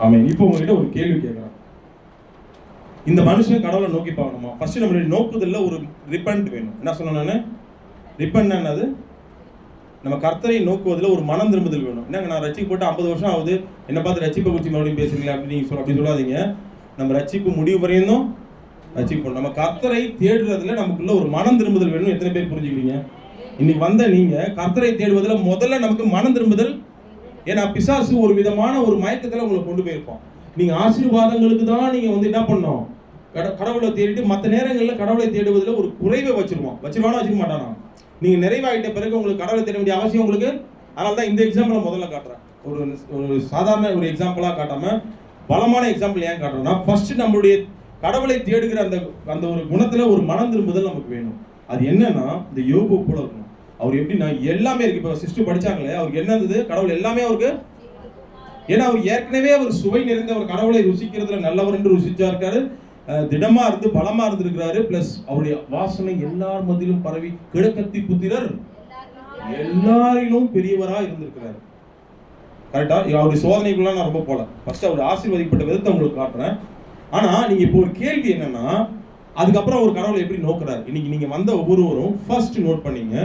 ஆமென். இப்போ உங்ககிட்ட ஒரு கேள்வி கேட்கிறேன். இந்த மனுஷன் கடவுளை நோக்கி பார்க்கணுமா? ஃபர்ஸ்ட் நம்மளுடைய நோக்குதல்ல ஒரு ரிப்பன்ட் வேணும். என்ன சொன்னேன் நானு? ரிப்பன்ட் என்னது? நம்ம கர்த்தரை நோக்குவதில் ஒரு மனம் திரும்புதல் வேணும். என்னங்க நான் ரட்சிப்பு போட்டு 50 வருஷம் ஆகுது, என்ன பார்த்து ரட்சிப்பை குறித்து மறுபடியும் பேசுறீங்களா அப்படி நீங்க அப்படி சொல்லாதீங்க. நம்ம ரட்சிப்பு முடிவு வரையும் ரட்சிப்பு. நம்ம கர்த்தரை தேடுறதுல நமக்குள்ள ஒரு மனம் திரும்புதல் வேணும். எத்தனை பேர் புரிஞ்சுக்கிறீங்க? இன்னைக்கு நீங்க கர்த்தரை தேடுவதில் முதல்ல நமக்கு மனம் திரும்புதல். ஏன்னா பிசாசு ஒரு விதமான ஒரு மயக்கத்துல உங்களை கொண்டு போயிருப்போம். நீங்க ஆசீர்வாதங்களுக்கு தான் நீங்க என்ன பண்ணணும், கடவுளை தேடிட்டு மற்ற நேரங்களில் கடவுளை தேடுவதில் ஒரு குறைவை வச்சிருவானா வச்சுக்க மாட்டானா? நீங்க நிறைவாயிட்ட பிறகு உங்களுக்கு கடவுளை தேட வேண்டிய அவசியம் உங்களுக்கு. அதனால தான் இந்த எக்ஸாம்பிளை முதல்ல காட்டுறேன். ஒரு சாதாரண ஒரு எக்ஸாம்பிளா காட்டாம பலமான எக்ஸாம்பிள் ஏன் காட்டுறோம்னா, ஃபர்ஸ்ட் நம்மளுடைய கடவுளை தேடுகிற அந்த ஒரு குணத்துல ஒரு மனம் திரும்புதல் நமக்கு வேணும். அது என்னன்னா இந்த யோபு போல இருக்கணும். அவர் எப்படின்னா எல்லாமே இருக்கு. இப்போ சிஸ்டர் படிச்சாங்களே, அவருக்கு என்ன இருந்தது? கடவுள் எல்லாமே அவருக்கு. ஏன்னா அவர் ஏற்கனவே அவர் சுவை நிறைந்த ஒரு கடவுளை ருசிக்கிறதுல நல்லவர் என்று ருசிச்சா இருக்காரு. திடமா இருந்து பலமா இருந்திருக்கிறாரு. பிளஸ் அவருடைய வாசனை எல்லார் மத்தியிலும் பரவி கிழக்கத்தி புத்திரர் எல்லாரிலும் பெரியவரா இருந்திருக்கிறாரு. கரெக்டா? அவருடைய சோதனைக்குள்ள நான் ரொம்ப போல. ஃபர்ஸ்ட் அவர் ஆசீர்வதிக்கப்பட்ட விதத்தை உங்களுக்கு காட்டுறேன். ஆனா நீங்க இப்போ ஒரு கேள்வி என்னன்னா, அதுக்கப்புறம் ஒரு கடவுளை எப்படி நோக்குறாரு? இன்னைக்கு நீங்க ஒவ்வொருவரும் ஃபர்ஸ்ட் நோட் பண்ணீங்க,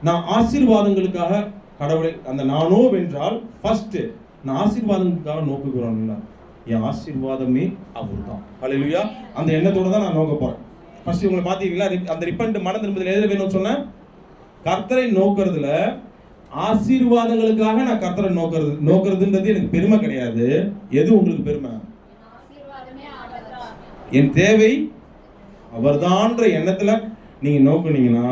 நான் ஆசீர்வாதங்களுக்காக கடவுளை அந்த நானோ வென்றால் ஃபர்ஸ்ட் நான் ஆசீர்வாதங்களுக்காக நோக்குகிறோம்ல, என் ஆசீர்வாதமே அவர் தான். ஹல்லேலூயா. அந்த எண்ணத்தோட தான் நான் நோக்க போறேன். ஃபர்ஸ்ட் உங்களை பாத்தீங்களா? அந்த ரிப்பன்ட் மனம் திரும்புதல் எதுல வேணும்னு சொன்னேன்? கர்த்தரை நோக்குறதுல ஆசீர்வாதங்களுக்காக நான் கர்த்தரை நோக்கிறதுன்றது எனக்கு பெருமை கிடையாது. எது உங்களுக்கு பெருமை? என் தேவை அவர்தான்ற எண்ணத்துல நீங்க நோக்குனீங்கன்னா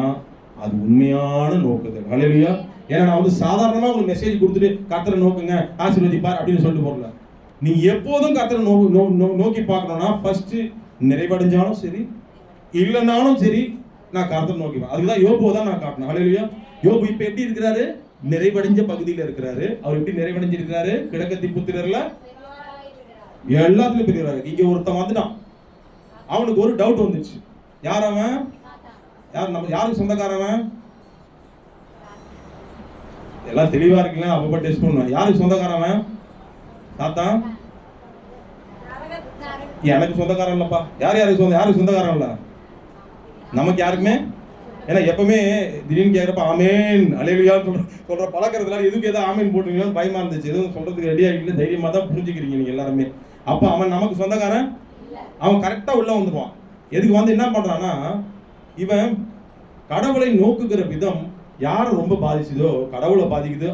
அது உண்மையான நோக்குதல். ஹல்லேலூயா. ஏன்னா நான் வந்து சாதாரணமா உங்களுக்கு மெசேஜ் கொடுத்துட்டு கர்த்தரை நோக்குங்க ஆசீர்வதிப்பார் அப்படின்னு சொல்லிட்டு போறல. நீ எப்போதும் கர்த்தரை நோக்கி பார்க்கணும்னா ஃபர்ஸ்ட் நிறைவடைஞ்சாலும் சரி இல்லைனாலும் சரி நான் கர்த்தரை நோக்கிப்பேன். அதுக்குதான் யோபுவை தான் நான் காட்டணும். ஹல்லேலூயா. யோபு இப்ப எப்படி இருக்கிறாரு? நிறைவடைஞ்ச பகுதியில் இருக்கிறாரு. அவர் எப்படி நிறைவடைஞ்சிருக்கிறாரு? கிழக்கத்தி புத்திரர்ல எல்லாத்துலயும் பெரியவராக. இங்க ஒருத்தன் வந்துட்டான், அவனுக்கு ஒரு டவுட் வந்துச்சு. யார் அவன்? நம்ம யாருக்கு சொந்தக்காரவன்? எல்லாம் தெளிவா இருக்குல்ல, அப்பப்ப டெஸ்ட் பண்ணுவேன். யாருக்கு சொந்தக்காரவன்? தாத்தா எனக்கு சொந்தக்காரன் இல்லப்பா. யாருக்கு சொந்தக்காரன் இல்ல? நமக்கு யாருக்குமே. ஏன்னா எப்பவுமே திடீர்னு கேட்கறப்ப ஆமேன் அல்லேலூயா சொல்ற பழக்கிறதுனால எதுக்கு ஏதாவது ஆமேன் போட்டுருக்கீங்கன்னு பயமா இருந்துச்சு. எதுவும் சொல்றதுக்கு ரெடியா இல்லை, தைரியமா தான் புரிஞ்சுக்கிறீங்க நீங்க எல்லாருமே. அப்ப அவன் நமக்கு சொந்தக்காரன். அவன் கரெக்டா உள்ள வந்துடுவான். எதுக்கு வந்து என்ன பண்றான்னா, இவன் கடவுளை நோக்குகிற விதம் யாரை ரொம்ப பாதிச்சுதோ கடவுளை பாதிக்குது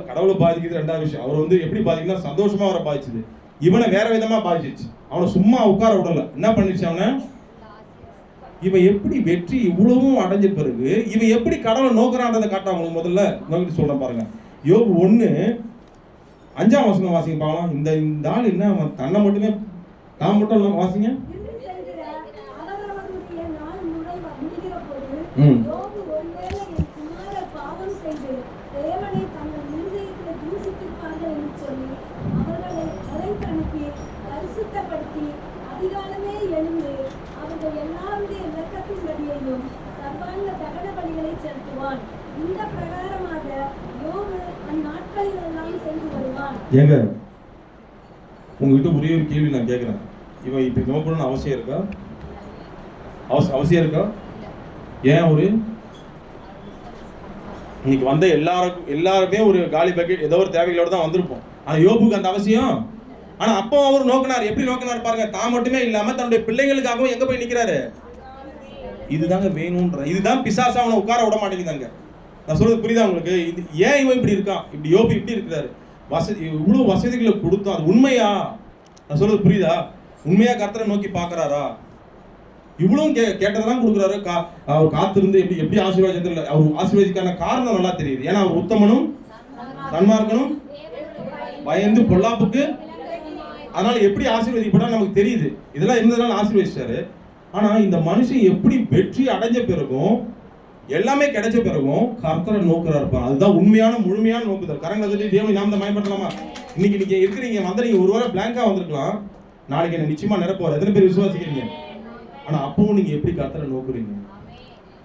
ரெண்டாவது விஷயம். அவர் வந்து எப்படி பாதிக்குன்னா சந்தோஷமா அவரை பாதிச்சுது. இவனை வேற விதமா பாதிச்சிச்சு. அவனை சும்மா உட்கார விடல. என்ன பண்ணிடுச்சு அவனை? இவன் எப்படி வெற்றி இவ்வளவும் அடைஞ்ச பிறகு இவன் எப்படி கடவுளை நோக்குறான்றதை காட்ட அவங்களுக்கு முதல்ல நோக்கிட்டு சொல்றேன் பாருங்க. யோபு 1:5 வாசிங்க பாக்கலாம். இந்த ஆள் என்ன அவன் தன்னை மட்டுமே தான் மட்டும் வாசிங்க. ஏங்க உங்ககிட்ட ஒரே ஒரு கேள்வி நான் கேட்கிறேன். இவன் இப்படி நோக்கணும்னு அவசியம் இருக்கா? அவசியம் இருக்கா? ஏன் ஒரு இன்னைக்கு வந்த எல்லாருமே ஒரு காலி பக்கெட் ஏதோ ஒரு தேவைகளோட தான் வந்திருப்போம். ஆனா யோபுக்கு அந்த அவசியம். ஆனா அப்போ அவர் நோக்கினார். எப்படி நோக்கினார் பாருங்க. தான் மட்டுமே இல்லாம தன்னுடைய பிள்ளைகளுக்காகவும் எங்க போய் நிக்கிறாரு? இதுதாங்க வேணும்ன்ற. இதுதான் பிசாசு அவனை உட்கார விட மாட்டேங்குதாங்க. நான் சொல்றது புரியுதா உங்களுக்கு? இது ஏன் இவன் இப்படி இருக்கான்? இப்படி யோபு இப்படி இருக்கிறாரு? இவ்வளவு வசதிகளை கொடுத்தோம். அது உண்மையா? நான் சொல்றது புரியுதா? உண்மையா கர்த்தரை நோக்கி பாக்குறாரா? இவ்வளவும் கேட்டதெல்லாம் கொடுக்குறாரு. அவர் காத்திருந்து எப்படி ஆசீர்வாதம் அவர் ஆசீர்வாதிக்கான காரணம் நல்லா தெரியுது. ஏன்னா அவர் உத்தமனும் சன்மார்க்கனும் பயந்து பொல்லாப்புக்கு. அதனால எப்படி ஆசீர்வதிக்கப்பட்டா நமக்கு தெரியுது. இதெல்லாம் இருந்ததுனால ஆசீர்வதிச்சாரு. ஆனா இந்த மனுஷன் எப்படி வெற்றி அடைஞ்ச பிறகும் எல்லாமே கிடைச்ச பிறகும் கர்த்தரை நோக்குறாரு. அதுதான் உண்மையான முழுமையான நோக்குதல். கரங்களை தேவனை நாம தான் பயன்படுத்தலாமா? இன்னைக்கு நீங்க இருக்கிறீங்க வந்து நீங்க ஒரு வார பிளாங்கா வந்திருக்கலாம். நாளைக்கு என்ன நிச்சயமா நிரப்புவார். எத்தனை பேர் விசுவாசிக்கிறீங்க? ஆனா அப்பவும் நீங்க எப்படி கர்த்தரை நோக்குறீங்க?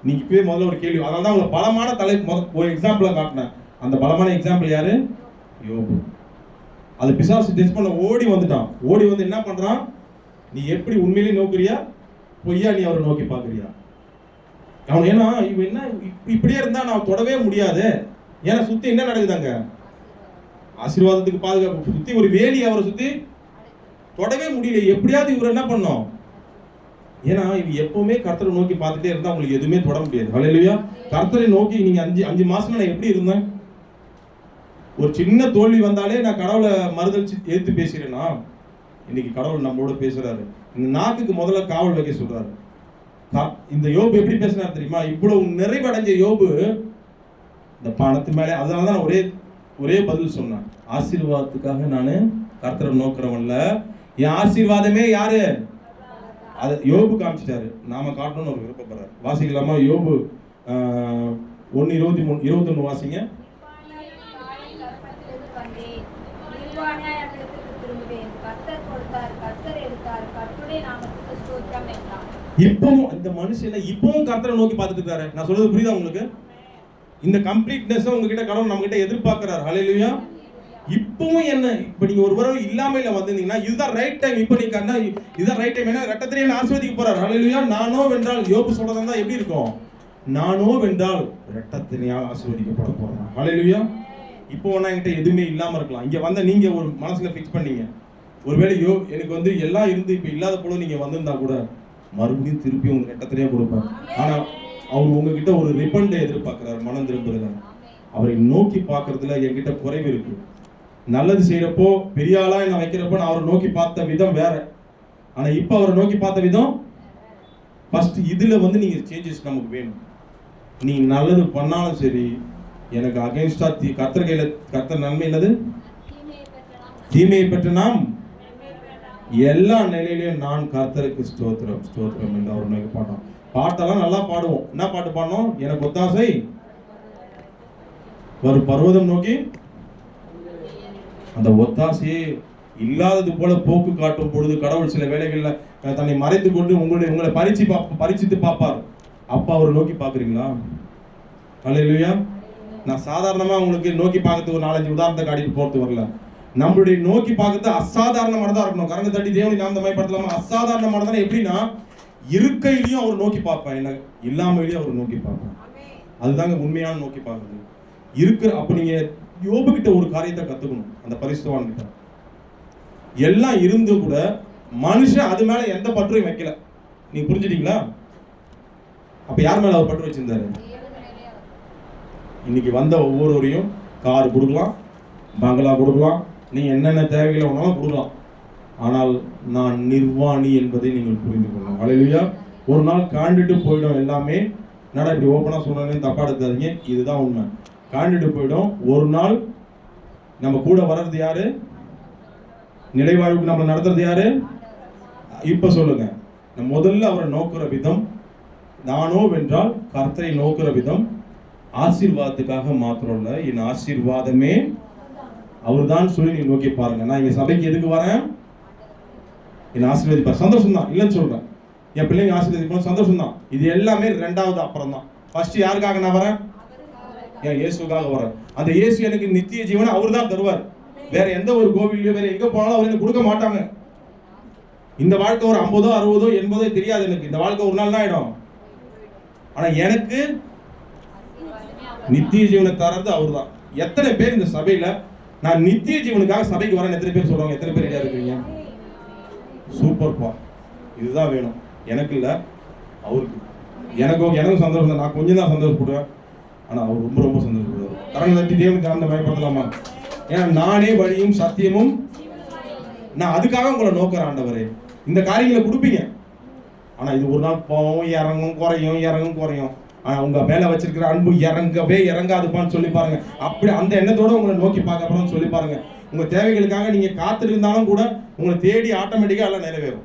நீங்க இப்பவே முதல்ல ஒரு கேள்வி. அதனால தான் உங்களை பலமான தலைப்பு ஒரு எக்ஸாம்பிளா காட்டினேன். அந்த பலமான எக்ஸாம்பிள் யாரு? யோபு. அது பிசாசு டெஸ்ட் பண்ண ஓடி வந்துட்டான். ஓடி வந்து என்ன பண்றான்? நீ எப்படி உண்மையிலேயே நோக்குறியா பொய்யா நீ அவரை நோக்கி பாக்குறியா? அவன் ஏன்னா இவன் என்ன இப்படியே இருந்தா நான் தொடவே முடியாது. ஏன்னா சுத்தி என்ன நடக்குதாங்க? ஆசீர்வாதத்துக்கு பாதுகாப்பு சுத்தி ஒரு வேலி அவரை சுத்தி தொடவே முடியல. எப்படியாவது இவர் என்ன பண்ணோம்? ஏன்னா இவ எப்பவுமே கர்த்தரை நோக்கி பார்த்துட்டே இருந்தா உங்களுக்கு எதுவுமே தொட முடியாது. ஹல்லேலூயா. கர்த்தரை நோக்கி நீங்க 5 மாசம் நான் எப்படி இருந்தேன்? ஒரு சின்ன தோல்வி வந்தாலே நான் கடவுளை மறுதளிச்சு ஏத்து பேசுறேன்னா, இன்னைக்கு கடவுள் நம்மளோட பேசுறாரு. இந்த நாக்குக்கு முதல்ல காவல் வைக்க சொல்றாரு. இந்த யோபு எப்படி பேசினார் தெரியுமா? இவ்வளவு நிறைவடைஞ்ச யோபு இந்த பணத்து மேலே. அதனாலதான் ஒரே பதில் சொன்னேன். ஆசீர்வாதத்துக்காக நானு கர்த்தரை நோக்கிறவன்ல, என் ஆசீர்வாதமே யாரு? அதை யோபு காமிச்சிட்டாரு. நாம காட்டணும்னு ஒரு விருப்பப்படுறாரு. வாசிக்கலாமா? யோபு 1:23-21 வாசிங்க. இப்பவும் இந்த மனுஷன் இப்பவும் கர்த்தரை நோக்கி பார்த்துட்டு இருக்காரு. நான் சொல்றது புரியுதா உங்களுக்கு? இந்த கம்ப்ளீட்னஸ் உங்ககிட்ட கடவுள் நம்ம கிட்ட எதிர்பார்க்கிறார். ஹல்லேலூயா. இப்பவும் என்ன இப்ப நீங்க ஒரு உறவு இல்லாமையில வந்திருந்தீங்கன்னா இதுதான் ரைட் டைம். இப்ப நீங்க இதுதான் ரைட் டைம். ஏன்னா ரெட்டத்திலேயே ஆசீர்வதிக்க போறார். ஹல்லேலூயா. நானோ வென்றால் யோபு சொல்றதா எப்படி இருக்கும்? நானோ வென்றால் ரெட்டத்திலேயே ஆசீர்வதிக்கப்பட போறேன். ஹல்லேலூயா. இப்போ ஒன்னா என்கிட்ட எதுவுமே இல்லாம இருக்கலாம். இங்க வந்த நீங்க ஒரு மனசுல பிக்ஸ் பண்ணீங்க. ஒருவேளை எனக்கு வந்து எல்லாம் இருந்து இப்ப இல்லாத போல நீங்க வந்திருந்தா கூட மறுபடியும் திருப்பி உங்க ரெட்டத்திலேயே கொடுப்பார். ஆனா அவர் உங்ககிட்ட ஒரு ரிப்பண்டை எதிர்பார்க்கிறார். மனம் திரும்புகிறார். அவரை நோக்கி பார்க்கறதுல என்கிட்ட குறைவு இருக்கு. நல்லது செய்யறப்போ பெரிய ஆளா என்ன வைக்கிறப்போ நான் அவரை நோக்கி பார்த்த விதம் வேற. ஆனா இப்ப அவரை நோக்கி பார்த்த விதம் ஃபர்ஸ்ட் இதுல நீங்க சேஞ்சஸ் நமக்கு வேணும். நீ நல்லது பண்ணாலும் சரி, எனக்கு அகைன்ஸ்டா கர்த்தர் கையில கர்த்தர் நன்மை என்னது, தீமையை பெற்ற நாம் எல்லா நிலையிலையும் நான் கர்த்தருக்கு ஸ்தோத்திரம் ஸ்தோத்திரம் என்று அவர் நோக்கி பாட்டோம். பாட்டெல்லாம் நல்லா பாடுவோம். என்ன பாட்டு பாடணும்? எனக்கு ஒத்தாசை ஒரு பர்வதம் நோக்கி, அந்த ஒத்தாசையே இல்லாதது போல போக்கு காட்டும் பொழுது கடவுள் சில வேளைகள்ல தன்னை மறைத்து கொண்டு உங்களை பரிசித்து பார்ப்பார். அப்ப அவரை நோக்கி பாக்குறீங்களா? அல்லேலூயா. நான் சாதாரணமா உங்களுக்கு நோக்கி பார்க்கறதுக்கு ஒரு 4-5 உதாரணத்தை காட்டிட்டு போறது வரல. நம்மளுடைய நோக்கி பார்க்கறது அசாதாரணமானதா இருக்கணும். கரங்க தட்டி தேவனை நாம மகிமைப்படுத்தலாமா? அசாதாரணமானதா எப்படின்னா, இருக்கையிலையும் அவர் நோக்கி பார்ப்பேன், என்ன இல்லாமலேயும் அவர் நோக்கி பார்ப்பேன். அதுதாங்க உண்மையான நோக்கி பார்க்கறது. இருக்கிற அப்ப நீங்க யோபு கிட்ட ஒரு காரியத்தை கத்துக்கணும். அந்த பரிசுத்தவான் கிட்ட எல்லாம் இருந்து கூட மனுஷன் அது மேல எந்த பற்றையும் வைக்கல. நீங்க புரிஞ்சுட்டீங்களா? அப்ப யார் மேல அவர் பற்று வச்சிருந்தாரு? இன்னைக்கு வந்த ஒவ்வொருவரையும் கார் கொடுக்கலாம், பங்களா கொடுக்கலாம், நீங்க என்னென்ன தேவைகளை வேணாலும் கொடுக்கலாம். ஆனால் நான் நிர்வாணி என்பதை நீங்கள் புரிந்து கொள்ளணும். அல்லேலூயா. ஒரு நாள் காண்டிட்டு போயிடும் எல்லாமே. என்னடா இப்படி ஓப்பனா சொல்றேன்னு தப்பா எடுக்காதீங்க, இதுதான் உண்மை. காண்டிட்டு போயிடும். ஒரு நாள் நம்ம கூட வர்றது யாரு? நிலைவாழ்வுக்கு நம்ம நடத்துறது யாரு? இப்ப சொல்லுங்க. நம்ம முதல்ல அவரை நோக்குற விதம், நானோ வென்றால் கர்த்தரை நோக்குற விதம் ஆசீர்வாதத்துக்காக மாத்திரம் இல்ல, என் ஆசீர்வாதமே அவர்தான் சொல்லி நீ நோக்கி பாருங்க. நான் இங்க சபைக்கு எதுக்கு வரேன்? என் ஆசீர்வதிப்பார். சந்தோஷம் தான், இல்லைன்னு சொல்றேன். என் பிள்ளைங்க ஆசீர்வதிப்போம், சந்தோஷம் தான். இது எல்லாமே ரெண்டாவது அப்புறம் தான். ஃபர்ஸ்ட் யாருக்காக நான் வரேன்? என் இயேசுக்காக வரேன். அந்த இயேசு எனக்கு நித்திய ஜீவனை அவர் தான் தருவார். வேற எந்த ஒரு கோவிலையோ வேற எங்க போனாலும் அவர் எனக்கு கொடுக்க மாட்டாங்க. இந்த வாழ்க்கை ஒரு 50, 60, 80 தெரியாது எனக்கு. இந்த வாழ்க்கை ஒரு நாள் தான் ஆயிடும். ஆனா எனக்கு நித்திய ஜீவனை தரது அவர் தான். எத்தனை பேர் இந்த சபையில நான் நித்திய ஜீவனுக்காக சபைக்கு வரேன் எத்தனை பேர் சொல்றாங்க? எத்தனை பேர் இருக்கீங்க? சூப்பர்ப்பா, இதுதான் வேணும். எனக்கு இல்ல, அவருக்கு. எனக்கும் சந்தோஷம் தான். நான் கொஞ்சம் தான் சந்தோஷப்படுவேன், ஆனா அவர் ரொம்ப ரொம்ப சந்தோஷப்படுவார். கரங்களை தட்டி தேவனுக்கு அந்த பயன்படுத்தலாமா? ஏன்னா நானே வழியும் சத்தியமும், நான் அதுக்காக உங்களை நோக்கிறேன் ஆண்டவரே. இந்த காரியங்களை கொடுப்பீங்க. ஆனா இது ஒரு நாள் போவோம், இறங்கும் குறையும், இறங்கும் குறையும். ஆனா உங்க மேல வச்சிருக்கிற அன்பு இறங்கவே இறங்காதுப்பான்னு சொல்லி பாருங்க. அப்படி அந்த எண்ணத்தோட உங்களை நோக்கி பார்க்க போறோம்னு சொல்லி பாருங்க. உங்க தேவைகளுக்காக நீங்க காத்திருந்தாலும் கூட உங்களை தேடி ஆட்டோமேட்டிக்கா எல்லாம் நிறைவேறும்.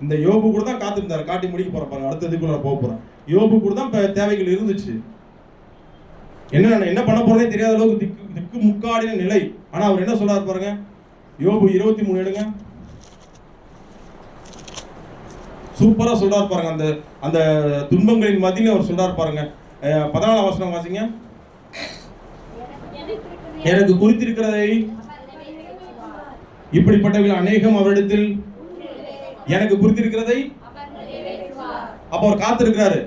இந்த யோபு கூட தான் காத்திருந்தாரு. காட்டி முடிக்க போற பாருங்க. அடுத்ததுக்குள்ள போக போறேன். யோபு கூட தான் தேவைகள் இருந்துச்சு. என்ன பண்ண போறதே தெரியாத அளவுக்கு திக்கு முக்காடின நிலை. ஆனா அவர் என்ன சொல்றாரு பாருங்க. யோபு 23 எடுங்க. சூப்பரா சொல்றாரு பாருங்க. அந்த அந்த துன்பங்களின் மத்தியில அவர் சொல்றாரு பாருங்க. 14ஆம் வசனம் வாசிங்க. எனக்கு குறித்திருக்கிறதை இப்படிப்பட்டவர்கள் அநேகம் அவரிடத்தில் எனக்கு குறித்திருக்கிறதை. அப்ப அவர் காத்திருக்கிறாரு.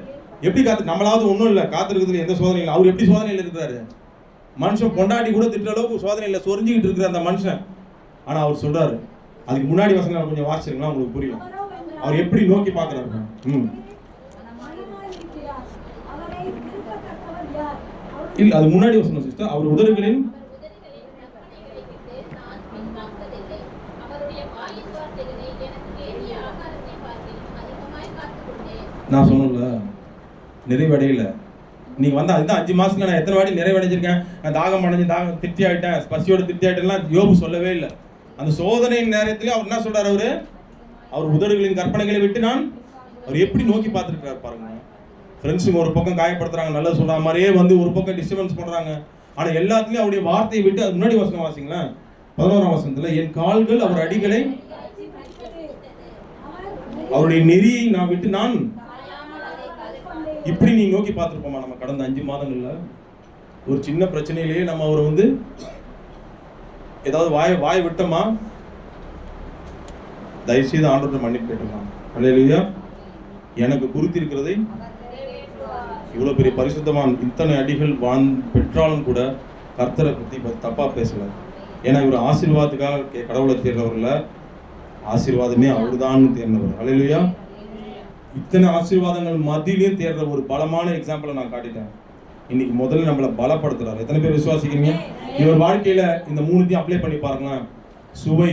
எப்படி நம்மளாவது ஒண்ணும் இல்ல, காத்திருக்கிறதுல எந்த சோதனை இல்லை. அவர் எப்படி சோதனையில் இருக்கிறாரு? மனுஷன் பொண்டாட்டி கூட திட்டுற அளவுக்கு சோதனையில சொரிஞ்சுக்கிட்டு இருக்கிற அந்த மனுஷன். ஆனா அவர் சொல்றாரு. அதுக்கு முன்னாடி வசனம் கொஞ்சம் வாசிச்சீங்கன்னா உங்களுக்கு புரியும். அவர் எப்படி நோக்கி பார்க்கிறாரு. இல்ல, அது முன்னாடி வசனம் சிஸ்டர். அவர் உதடுகளின் நான் சொன்னல நிறைவடையில. நீங்க வந்து அதுதான் 5 மாசத்துல நான் எத்தனை வாட்டி நிறைவடைஞ்சிருக்கேன். நான் தாகம் தாகம் திருப்தி ஆயிட்டேன், பசியோட திருப்தி ஆயிட்டேன்லாம் யோபு சொல்லவே இல்லை. அந்த சோதனையின் நேரத்திலே அவர் என்ன சொல்றாரு? அவர் உதடுகளின் கற்பனைகளை விட்டு நான் அவர் எப்படி நோக்கி பார்த்துருக்காரு பாருங்க. ஃப்ரெண்ட்ஸுங்க ஒரு பக்கம் காயப்படுத்துறாங்க, நல்லா சொல்ற மாதிரியே வந்து ஒரு பக்கம் டிஸ்டர்பன்ஸ் பண்றாங்க. ஆனா எல்லாத்துலயும் அவருடைய வார்த்தையை விட்டு அது முன்னாடி வசனம் வாசிங்களேன். 11ஆம் வசனத்துல என் கால்கள் அவர் அடிகளை அவருடைய நெறியை நான் விட்டு நான் இப்படி நீ நோக்கி பார்த்துருப்போமா? நம்ம கடந்த 5 மாதங்கள்ல ஒரு சின்ன பிரச்சனையிலேயே நம்ம அவரை வந்து ஏதாவது வாய் விட்டோமா? தயவுசெய்து ஆண்டவர்கிட்ட மன்னிப்பு கேட்டோமா? அல்லேலூயா. எனக்கு குறித்திருக்கிறதை இவ்வளவு பெரிய பரிசுத்தமான இத்தனை அடிகள் பெற்றாலும் கூட கர்த்தரை பத்தி தப்பா பேசல. ஏன்னா இவர் ஆசீர்வாதத்துக்காக கடவுளை தேர்ந்தவர்ல, ஆசீர்வாதமே அவர்தான் தேர்ந்தவர். அல்லேலூயா. இத்தனை ஆசீர்வாதங்கள் மத்தியிலையும் தேர்ற ஒரு பலமான எக்ஸாம்பிளை நான் காட்டிட்டேன். இன்னைக்கு முதல்ல நம்மளை பலப்படுத்துறாரு. எத்தனை பேர் விசுவாசிக்கிறீங்க? இவர் வாழ்க்கையில இந்த மூணுத்தையும் அப்ளை பண்ணி பாருங்களேன். சுவை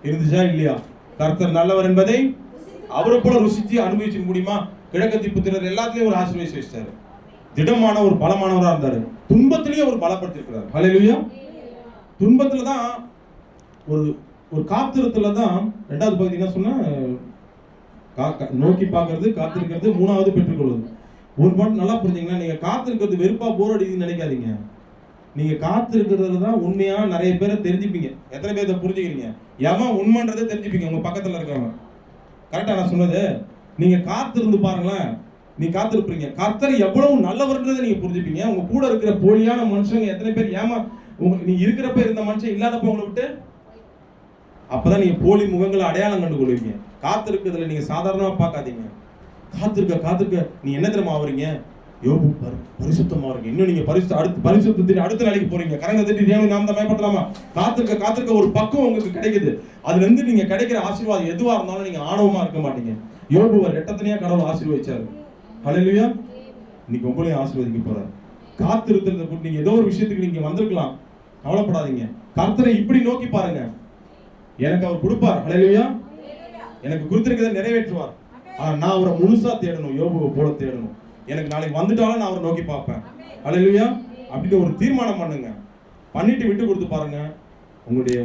இருந்துச்சா இல்லையா? கர்த்தர் நல்லவர் என்பதை அவரை போல ருசிச்சு அனுபவிச்சுக்க முடியுமா? கிழக்கத்தி புத்திரர் எல்லாத்துலயும் ஒரு ஆசீர்வதிச்சு வச்சிட்டாரு. திடமான ஒரு பலமானவரா இருந்தாரு. துன்பத்திலேயே ஒரு பலப்படுத்திருக்கிறார். ஹல்லேலூயா. துன்பத்துல தான் ஒரு ஒரு காத்திரத்துல தான் ரெண்டாவது பகுதி என்ன சொன்னா, நோக்கி பார்க்கறது, காத்திருக்கிறது, மூணாவது பெற்றுக்கொள்வது. ஒரு பாயிண்ட் நல்லா புரிஞ்சுங்கன்னா, நீங்க காத்திருக்கிறது வெறுப்பா போர் அடிக்குதுன்னு நினைக்காதீங்க. நீங்க காத்திருக்கிறதுல தான் உண்மையா நிறைய பேரை தெரிஞ்சுப்பீங்க. எத்தனை பேர் இதை புரிஞ்சுக்கிறீங்க? எவன் உண்மைன்றதை தெரிஞ்சுப்பீங்க உங்க பக்கத்துல இருக்கிறவங்க. கரெக்டா நான் சொன்னது? நீங்க காத்திருந்து பாருங்களேன். நீ காத்திருப்பீங்க, கர்த்தர் எவ்வளவு நல்லவர்ன்றதை நீங்க புரிஞ்சுப்பீங்க. உங்க கூட இருக்கிற போலியான மனுஷங்க எத்தனை பேர் நீ இருக்கிறப்ப இருந்த மனுஷன் இல்லாதப்ப உங்களை விட்டு, அப்பதான் நீங்க போலி முகங்களை அடையாளம் கண்டு கொள்வீங்க. காத்திருக்கிறதுல நீங்க சாதாரணமா பார்க்காதீங்க. காத்திருக்க நீ என்ன தெரியுமா ஆவறீங்க? யோபு பரிசுத்தமா இருக்கு. இன்னும் நீங்க பரிசுத்தத்தின் அடுத்த நிலைக்கு போறீங்க. கரங்க தட்டி தேவன் நாமத்தை பயன்படுத்தலாமா? காத்திருக்க ஒரு பக்கம் உங்களுக்கு கிடைக்குது. அதுல இருந்து நீங்க கிடைக்கிற ஆசீர்வாதம் எதுவா இருந்தாலும் நீங்க ஆணவமா இருக்க மாட்டீங்க. யோபுவை ரெட்டத்தனையா கடவுள் ஆசீர்வதிச்சாரு. ஹல்லேலூயா. இன்னைக்கு உங்களையும் ஆசீர்வதிக்க போறாரு. காத்திருக்கிறத நீங்க ஏதோ ஒரு விஷயத்துக்கு நீங்க வந்திருக்கலாம், கவலைப்படாதீங்க. கர்த்தரை இப்படி நோக்கி பாருங்க, எனக்கு அவர் கொடுப்பார். ஹல்லேலூயா. எனக்கு கொடுத்திருக்கிறத நிறைவேற்றுவார். ஆனா நான் அவரை முழுசா தேடணும், யோபுவை போல தேடணும். எனக்கு நாளைக்கு வந்துட்டாலும் நான் அவரை நோக்கி பார்ப்பேன். ஹல்லேலூயா. அப்படின்னு ஒரு தீர்மானம் பண்ணுங்க. பண்ணிட்டு விட்டு கொடுத்து பாருங்க. உங்களுடைய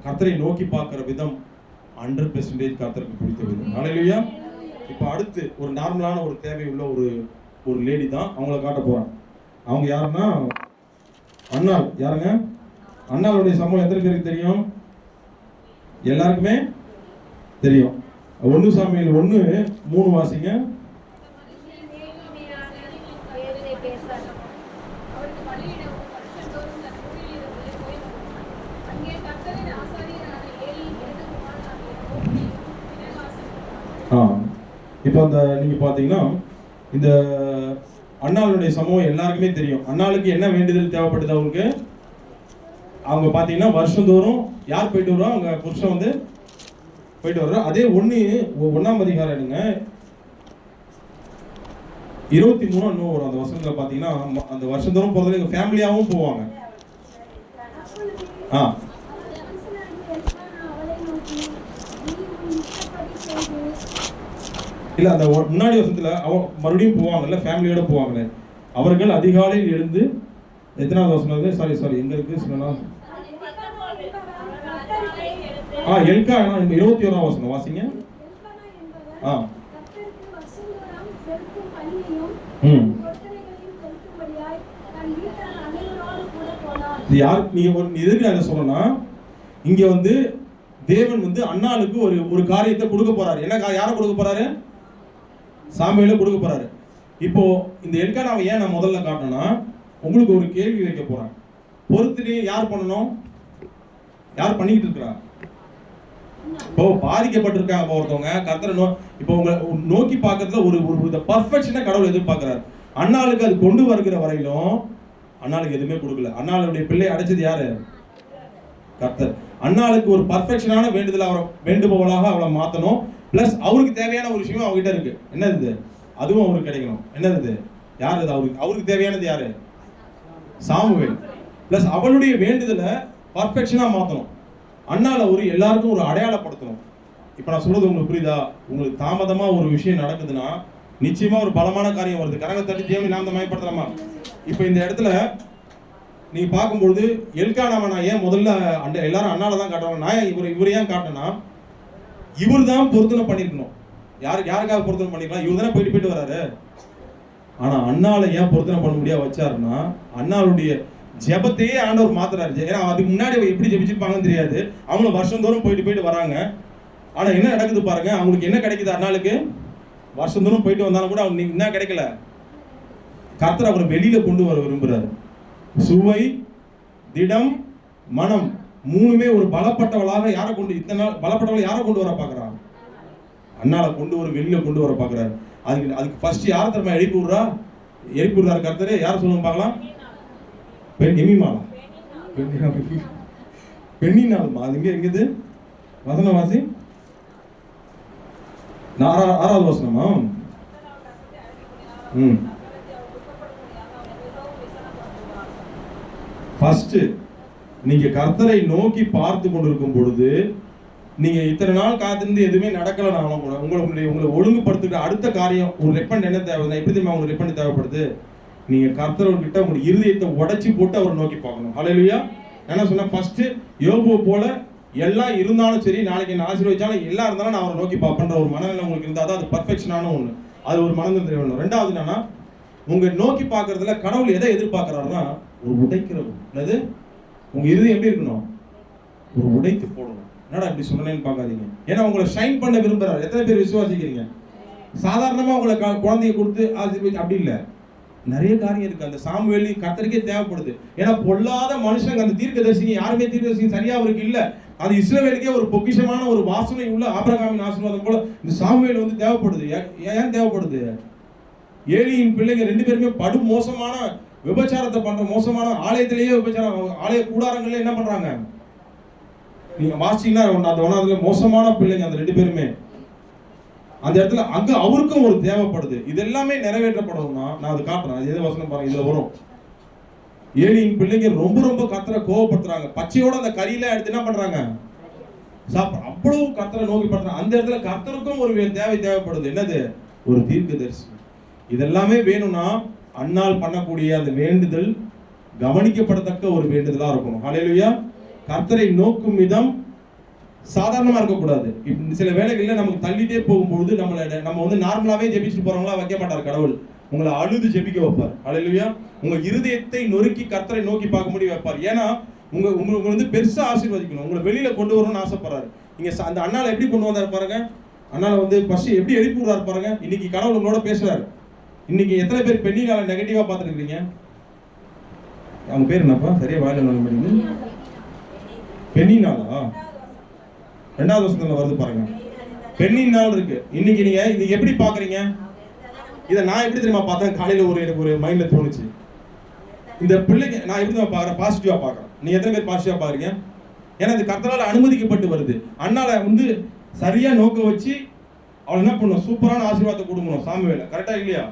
கர்த்தரை நோக்கி பார்க்கிற விதம் 100% கர்த்தருக்கு பிடித்த விதம். ஹல்லேலூயா. இப்போ அடுத்து ஒரு நார்மலான ஒரு தேவை உள்ள ஒரு லேடி தான் அவங்கள காட்ட போறேன். அவங்க யாருன்னா அண்ணாள். யாருங்க? அண்ணாளுடைய சம்பவம் எத்தனை பேருக்கு தெரியும்? எல்லாருக்குமே தெரியும். 1 சாமுவேல் 1:3 வாசிங்க. இப்போ அந்த நீங்க பாத்தீங்கன்னா இந்த அண்ணாளுடைய சம்பவம் எல்லாருக்குமே தெரியும். அண்ணாளுக்கு என்ன வேண்டுதல் தேவைப்படுது அவங்களுக்கு? அவங்க பாத்தீங்கன்னா வருஷந்தோறும் யார் போயிட்டு வருவா? அவங்க புருஷன் வந்து போயிட்டு வர்றோம். அதே 1ஆம் அதிகாரம் எடுங்க, 23 வரும். அந்த வருஷத்துல பாத்தீங்கன்னா அந்த வருஷந்தோறும் போறதுல எங்க ஃபேமிலியாவும் போவாங்க. இல்ல அந்த முன்னாடி வருஷத்துல மறுபடியும் போவாங்கல்ல, ஃபேமிலியோட போவாங்கல்ல. அவர்கள் அதிகாலையில் எழுந்து, எத்தனாவது வருஷம்? சாரி எங்க இருக்கு சொன்னா, எல்கா 21ஆம் வசனம் வாசிங்க. யார் நீங்க எதுக்கு நான் சொல்றேன்னா, இங்க வந்து தேவன் வந்து அண்ணாளுக்கு ஒரு காரியத்தை கொடுக்க போறாரு. என்ன யாரை கொடுக்க போறாரு? சாமுவேலை கொடுக்க போறாரு. இப்போ இந்த எல்கானாவை ஏன் நான் முதல்ல காட்டணும்னா, உங்களுக்கு ஒரு கேள்வி வைக்க போறேன். பொறுத்துட்டு யார் பண்ணணும்? யார் பண்ணிக்கிட்டு இருக்கிறா? இப்போ பாதிக்கப்பட்டிருக்காங்க ஒருத்தவங்க. கர்த்தரை இப்போ உங்களை நோக்கி பார்க்கறதுல ஒரு பர்ஃபெக்ஷனை கடவுள் எதிர்பார்க்கிறார். அண்ணாளுக்கு அது கொண்டு வருகிற வரையிலும் அண்ணாளுக்கு எதுவுமே கொடுக்கல. அண்ணாளுடைய பிள்ளை அடைச்சது யாரு? கர்த்தர். அண்ணாளுக்கு ஒரு பர்ஃபெக்ஷனான வேண்டுதல், அவரை வேண்டுபவளாக அவளை மாத்தணும். பிளஸ் அவருக்கு தேவையான ஒரு விஷயம் அவகிட்ட இருக்கு. என்னது? அதுவும் அவருக்கு கிடைக்கணும். என்னது? யார் அது? அவருக்கு தேவையானது யாரு? சாமுவேல். பிளஸ் அவளுடைய வேண்டுதலை பர்ஃபெக்ஷனா மாத்தணும். அண்ணால எல்லாருக்கும் ஒரு அடையாளப்படுத்தணும். இப்ப நான் சொல்றது உங்களுக்கு புரியுதா? உங்களுக்கு தாமதமா ஒரு விஷயம் நடக்குதுன்னா நிச்சயமா ஒரு பலமான காரியம் வருது. கரங்க தட்டி தேவை நாம் மயப்படுத்தலாமா? இப்ப இந்த இடத்துல நீங்க பார்க்கும்பொழுது எல்கானாவை நான் ஏன் முதல்ல எல்லாரும் அண்ணால தான் காட்டுவாங்க. நான் இவர் ஏன் காட்டினா, இவர் தான் பொருத்தனை பண்ணிருக்கணும். யாருக்காக பொருத்தனை பண்ணிருக்கலாம்? இவர் தானே போயிட்டு வராரு. ஆனா அண்ணால ஏன் பொருத்தனை பண்ண முடியாது வச்சாருன்னா, அண்ணாளுடைய ஜெபத்தையே ஆண்டவர் மாத்துறாரு. ஏன்னா அதுக்கு முன்னாடி எப்படி ஜெபிச்சிருப்பாங்கன்னு தெரியாது. அவங்களும் வருஷந்தோறும் போயிட்டு வராங்க. ஆனா என்ன நடக்குது பாருங்க, அவங்களுக்கு என்ன கிடைக்குது? அண்ணாளுக்கு வருஷந்தோறும் போயிட்டு வந்தாலும் கூட அவங்க என்ன கிடைக்கல. கர்த்தர் அவரை வெளியில கொண்டு வர விரும்புறாரு. சுவை, திடம், மனம் மூணுமே ஒரு பலப்பட்டவளாக யாரை கொண்டு இத்தனை நாள் பலப்பட்டவளை யாரை கொண்டு வர பாக்குறான்? அண்ணால வெளியில கொண்டு வர பாக்குறாரு. அதுக்கு ஃபர்ஸ்ட் யார் தரமா எழுப்பி விடுறாரு கர்த்தரே? யார் சொல்லுங்க பார்க்கலாம்? எமிமாலா, பெண்ணினாலுமா? அது எங்கது வசனம் வாசி. 6வது வசனமா? ஃபர்ஸ்ட் நீங்க கர்த்தரை நோக்கி பார்த்து கொண்டிருக்கும் பொழுது, நீங்க இத்தனை நாள் காத்திருந்து எதுவுமே நடக்கலனாலும் கூட உங்களை ஒழுங்குபடுத்துகிற அடுத்த காரியம் ஒரு ரெப்பண்ட் என்ன தேவை? எப்படி தெரியுமா உங்களுக்கு ரெப்பண்ட் தேவைப்படுது? நீங்க கர்த்தர்கிட்ட உங்க இருதயத்தை உடைச்சி போட்டு அவரை நோக்கி பார்க்கணும். ஹல்லேலூயா. என்ன சொன்னா, ஃபர்ஸ்ட் யோபு போல எல்லாம் இருந்தாலும் சரி, நாளைக்கு என்ன ஆசீர்வதிச்சாலும் எல்லாம் இருந்தாலும் நான் அவரை நோக்கி பார்ப்பேன்ற ஒரு மனநிலை உங்களுக்கு இருந்தால் தான் அது பர்ஃபெக்ஷனான ஒன்று. அது ஒரு மனநிலை வேணும். ரெண்டாவது என்னன்னா, உங்க நோக்கி பார்க்கறதுல கடவுள் எதை எதிர்பார்க்கிறாருன்னா, ஒரு உடைக்கிறது. என்னது? உங்க இருதயம் எப்படி இருக்கணும்? ஒரு உடைத்து போடணும். என்னடா இப்படி சொன்னேன்னு பார்க்காதீங்க. ஏன்னா உங்களை ஷைன் பண்ண விரும்புறாரு. எத்தனை பேர் விசுவாசிக்கிறீங்க? சாதாரணமா உங்களை குழந்தைய கொடுத்து ஆசீர்வதிச்சு அப்படி இல்லை. நிறைய காரியம் இருக்கு. அந்த சாமுவேல் கர்த்தருக்கே தேவைப்படுது. ஏன்னா பொல்லாத மனுஷங்க அந்த தீர்க்கதரிசிங்க யாருமே தீர்க்கதரிசி சரியா அவருக்கு இல்ல. அது இஸ்ரவேலுக்கே ஒரு பொக்கிஷமான ஒரு வாசனை உள்ள ஆபிரகாமின் ஆசீர்வாதம் போல இந்த சாமுவேல் வந்து தேவைப்படுது. ஏன் தேவைப்படுது? ஏலியின் பிள்ளைங்க 2 பேருமே படு மோசமான விபச்சாரத்தை பண்ற மோசமான ஆலயத்திலேயே விபச்சாரம், ஆலய கூடாரங்கள்ல என்ன பண்றாங்க? நீங்க வாசிச்சீங்கன்னா அந்த ஒன்னாவதுல மோசமான பிள்ளைங்க அந்த 2 பேருமே. அந்த இடத்துல அங்க அவருக்கும் ஒரு தேவைப்படுது. இது எல்லாமே நிறைவேற்றப்படணும்னா நான் அது காட்டுறேன். அது எது வசனம் பாருங்க, இதுல வரும். ஏலியின் பிள்ளைங்க ரொம்ப கர்த்தரை கோவப்படுத்துறாங்க. பச்சையோட அந்த கறியில எடுத்து என்ன பண்றாங்க? சாப்பிட. அவ்வளவு கர்த்தரை நோக்கி பண்றாங்க. அந்த இடத்துல கர்த்தருக்கும் ஒரு தேவைப்படுது. என்னது? ஒரு தீர்க்கதரிசி. இதெல்லாமே வேணும்னா அன்னாள் பண்ணக்கூடிய அந்த வேண்டுதல் கவனிக்கப்படத்தக்க ஒரு வேண்டுதலா இருக்கணும். ஹல்லேலூயா. கர்த்தரை நோக்கும் விதம் சாதாரணமா இருக்கக்கூடாது. சில வேளைகள்ல நமக்கு தள்ளிட்டே போகும்போது நம்ம வந்து நார்மலாவே ஜெபிச்சுட்டு போறவங்களா வைக்க மாட்டார் கடவுள். உங்களை அழுது ஜெபிக்க வைப்பார். ஹல்லேலூயா. உங்க இருதயத்தை நொறுக்கி கர்த்தரை நோக்கி பார்க்க முடிய வைப்பார். ஏன்னா உங்களுக்கு வந்து பெருசா ஆசீர்வதிக்கணும். உங்களை வெளியில கொண்டு வரணும்னு ஆசைப்படுறாரு. நீங்க அந்த அண்ணால எப்படி கொண்டு வந்தாரு பாருங்க. அண்ணால வந்து ஃபர்ஸ்ட் எப்படி எழுப்பி விடுறாரு பாருங்க. இன்னைக்கு கடவுள் உங்களோட பேசுறாரு. இன்னைக்கு எத்தனை பேர் பெண்ணினால நெகட்டிவா பார்த்துட்டு இருக்கீங்க? அவங்க பேர் என்னப்பா? சரியா வாயில நோங்க மாட்டீங்க. பெண்ணினாலா? 2வது வசனத்துல வருது பாருங்க. பெண்ணின் நாள் இருக்கு. இன்னைக்கு நீங்க இது எப்படி பாக்குறீங்க? இதை நான் எப்படி தெரியுமா பார்த்தேன்? காலையில ஒரு மைண்ட்ல தோணுச்சு. இந்த பிள்ளைங்க நான் எப்படி தான் பாக்குறேன்? பாசிட்டிவா பாக்குறேன். நீங்க எத்தனை பேர் பாசிட்டிவா பாக்குறீங்க? ஏன்னா இது கர்த்தரால அனுமதிக்கப்பட்டு வருது. அண்ணால வந்து சரியா நோக்க வச்சு அவள் என்ன பண்ணணும்? சூப்பரான ஆசீர்வாதத்தை கொடுக்கணும். சாமுவேல கரெக்டா இல்லையா?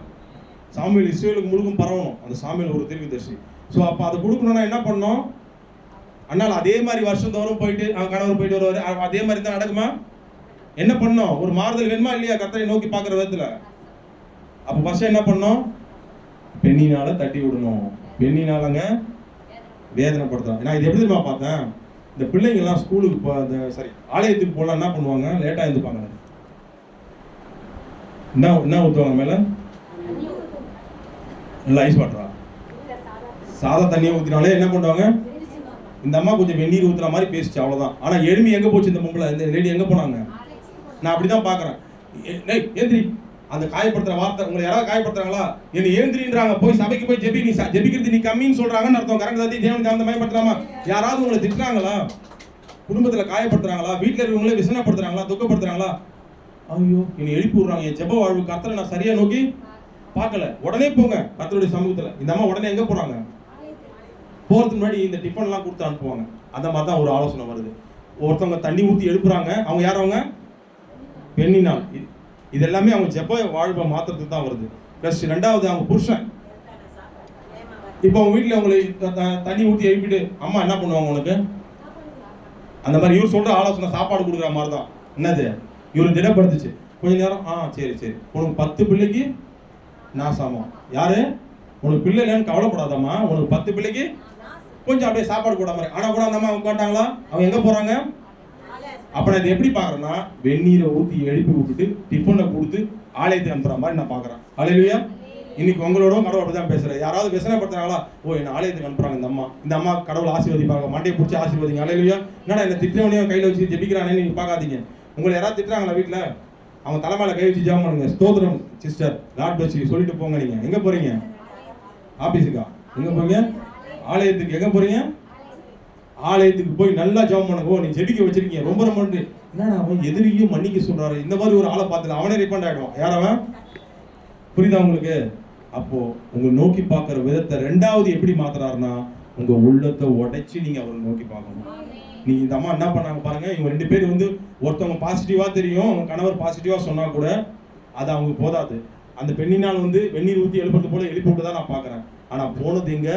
சாமுவேல் இஸ்ரவேலுக்கு முழுக்கும் பரவணும். அந்த சாமுவேல் ஒரு தீர்க்கதரிசி. ஸோ அப்போ அதை கொடுக்கணும்னா என்ன பண்ணணும்? அண்ணால அதே மாதிரி வருஷம் தோறும் போயிட்டு அவன் கணவர் போயிட்டு வருவாரு. அதே மாதிரி தான் நடக்குமா? என்ன பண்ணணும்? ஒரு மாறுதல் வேணுமா இல்லையா? கர்த்தரை நோக்கி பார்க்குற விதத்துல. அப்போ ஃபர்ஸ்ட் என்ன பண்ணணும்? பெண்ணினால தட்டி விடணும். பெண்ணினாலங்க வேதனைப்படுத்துறாங்க. நான் இது எப்படி தெரியுமா பார்த்தேன்? இந்த பிள்ளைங்க எல்லாம் ஸ்கூலுக்கு ஆலயத்துக்கு போலாம் என்ன பண்ணுவாங்க? லேட்டா எழுந்துப்பாங்க. என்ன ஊற்றுவாங்க மேல? இல்லை ஐஸ் வாட்டரா? சாதா தண்ணியை ஊற்றினாலே என்ன பண்ணுவாங்க? இந்த அம்மா கொஞ்சம் வெந்நீர் ஊற்றுற மாதிரி பேசிச்சு, அவ்வளோதான். ஆனால் எழுமி எங்கே போச்சு இந்த பொம்பளை? இந்த லேடி எங்கே போனாங்க? நான் அப்படி தான் பார்க்குறேன். ஏந்திரி, அந்த காயப்படுத்துற வார்த்தை உங்களை யாராவது காயப்படுத்துறாங்களா? என்னை ஏந்திரின்றாங்க. போய் சபைக்கு போய் ஜெபி. நீ ஜெபிக்கிறது நீ கம்மின்னு சொல்றாங்கன்னு அர்த்தம். கரெக்ட் தான். தேவனுக்கு அந்த மாதிரி படுத்துறாமா? யாராவது உங்களை திட்டுறாங்களா? குடும்பத்தில் காயப்படுத்துறாங்களா? வீட்டில் இருக்கவங்களே விசனப்படுத்துறாங்களா? துக்கப்படுத்துறாங்களா? ஐயோ என்னை எழுப்பி விடுறாங்க. என் ஜெப வாழ்வு கர்த்தரை நான் சரியா நோக்கி பார்க்கல. உடனே போங்க கர்த்தருடைய சமூகத்தில். இந்த அம்மா உடனே எங்கே போறாங்க? போறதுக்கு முன்னாடி இந்த டிஃபன்லாம் கொடுத்து அனுப்புவாங்க. அந்த மாதிரி தான் ஒரு ஆலோசனை வருது. ஒருத்தவங்க தண்ணி ஊற்றி எழுப்புறாங்க. அவங்க யார்? அவங்க பெண்ணினால். இது எல்லாமே அவங்க ஜெப வாழ்வை மாத்திரத்துக்கு தான் வருது. பிளஸ் 2வது அவங்க புருஷன். இப்போ அவங்க வீட்டில் அவங்களை தண்ணி ஊற்றி எழுப்பிட்டு அம்மா என்ன பண்ணுவாங்க உனக்கு? அந்த மாதிரி இவர் சொல்ற ஆலோசனை சாப்பாடு கொடுக்குற மாதிரி தான். என்னது? இவரு திடப்படுத்துச்சு. கொஞ்ச நேரம் சரி உனக்கு 10 பிள்ளைக்கு நாசமாம். யாரு? உனக்கு பிள்ளை இல்லைன்னு கவலைப்படாதம்மா. உனக்கு 10 பிள்ளைக்கு கொஞ்சம் அப்படியே சாப்பாடு கூட மாதிரி. ஆனா கூட அந்த அம்மா அவங்க கேட்டாங்களா? அவங்க எங்க போறாங்க? அப்ப நான் இதை எப்படி பாக்குறேன்னா, வெந்நீரை ஊற்றி எழுப்பி விட்டுட்டு டிஃபனை கொடுத்து ஆலயத்தை அனுப்புற மாதிரி நான் பாக்குறேன். ஹல்லேலூயா. இன்னைக்கு உங்களோட கடவுள் அப்படிதான் பேசுறேன். யாராவது விசனப்படுத்துறாங்களா? என்ன ஆலயத்துக்கு அனுப்புறாங்க இந்த அம்மா கடவுள் ஆசீர்வதிப்பாங்க. மண்டையை பிடிச்சி ஆசீர்வதிங்க. ஹல்லேலூயா. என்னடா என்ன திட்டவனையும் கையில வச்சு ஜெபிக்கிறானே நீங்க பார்க்காதீங்க. உங்களை யாராவது திட்டுறாங்களா வீட்டுல? அவங்க தலைமையில கை வச்சு ஜெபம் பண்ணுங்க. ஸ்தோத்திரம் சிஸ்டர், காட் பிளஸ் யூ சொல்லிட்டு போங்க. நீங்க எங்க போறீங்க? ஆபீஸுக்கா? எங்க போறீங்க? ஆலயத்துக்கு. எங்க போறீங்க? ஆலயத்துக்கு போய் நல்லா ஜெபம் பண்ணுங்க. நீ ஜெபிக்க வச்சிருக்கீங்க. ரொம்ப என்னடா அவன் எதிரியும் மன்னிக்க சொல்றாரு. இந்த மாதிரி ஒரு ஆளை பார்த்துல அவனே ரிப்பண்ட் ஆயிடுவான். யார் அவன்? புரியுதா உங்களுக்கு? அப்போ உங்க நோக்கி பார்க்கிற விதத்தை 2வது எப்படி மாத்துறாருன்னா, உங்க உள்ளத்தை உடைச்சு நீங்க அவரை நோக்கி பார்க்கணும். நீங்க இந்த அம்மா என்ன பண்ணாங்க பாருங்க. இவங்க 2 பேர் வந்து ஒருத்தவங்க பாசிட்டிவா தெரியும், அவங்க கணவர் பாசிட்டிவா சொன்னா கூட அது அவங்க போதாது. அந்த பெண்ணினால் வந்து வெந்நீர் ஊற்றி எழுப்புறது போல எழுப்பி விட்டு தான் நான் பார்க்குறேன். ஆனால் போனது எங்க?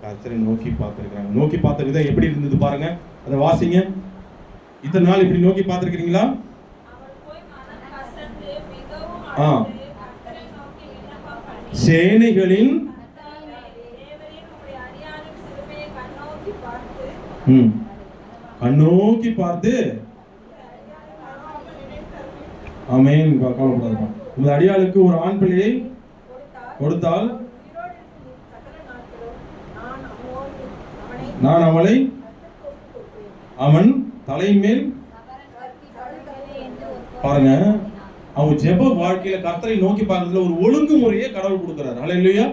கர்த்தரை நோக்கி பார்த்திருக்காங்க. நோக்கி பார்த்த விதம் எப்படி இருந்தது பாருங்க. அதை வாசிங்க. இத்தனை நாள் இப்படி நோக்கி பார்த்திருக்கிறீங்களா? சேனைகளின் கண்ணோக்கி பார்த்து ஆமென். கவலைப்படாதீங்க. உங்கள் அடியாளுக்கு ஒரு ஆண் பிள்ளையை கொடுத்தால் நான் அவளை அவன் தலைமேல் பாருங்க. அவங்க ஜெப வாழ்க்கையில கர்த்தரை நோக்கி பார்க்கறதுல ஒரு ஒழுங்குமுறையை கடவுள் கொடுக்கிறார். ஹல்லேலூயா.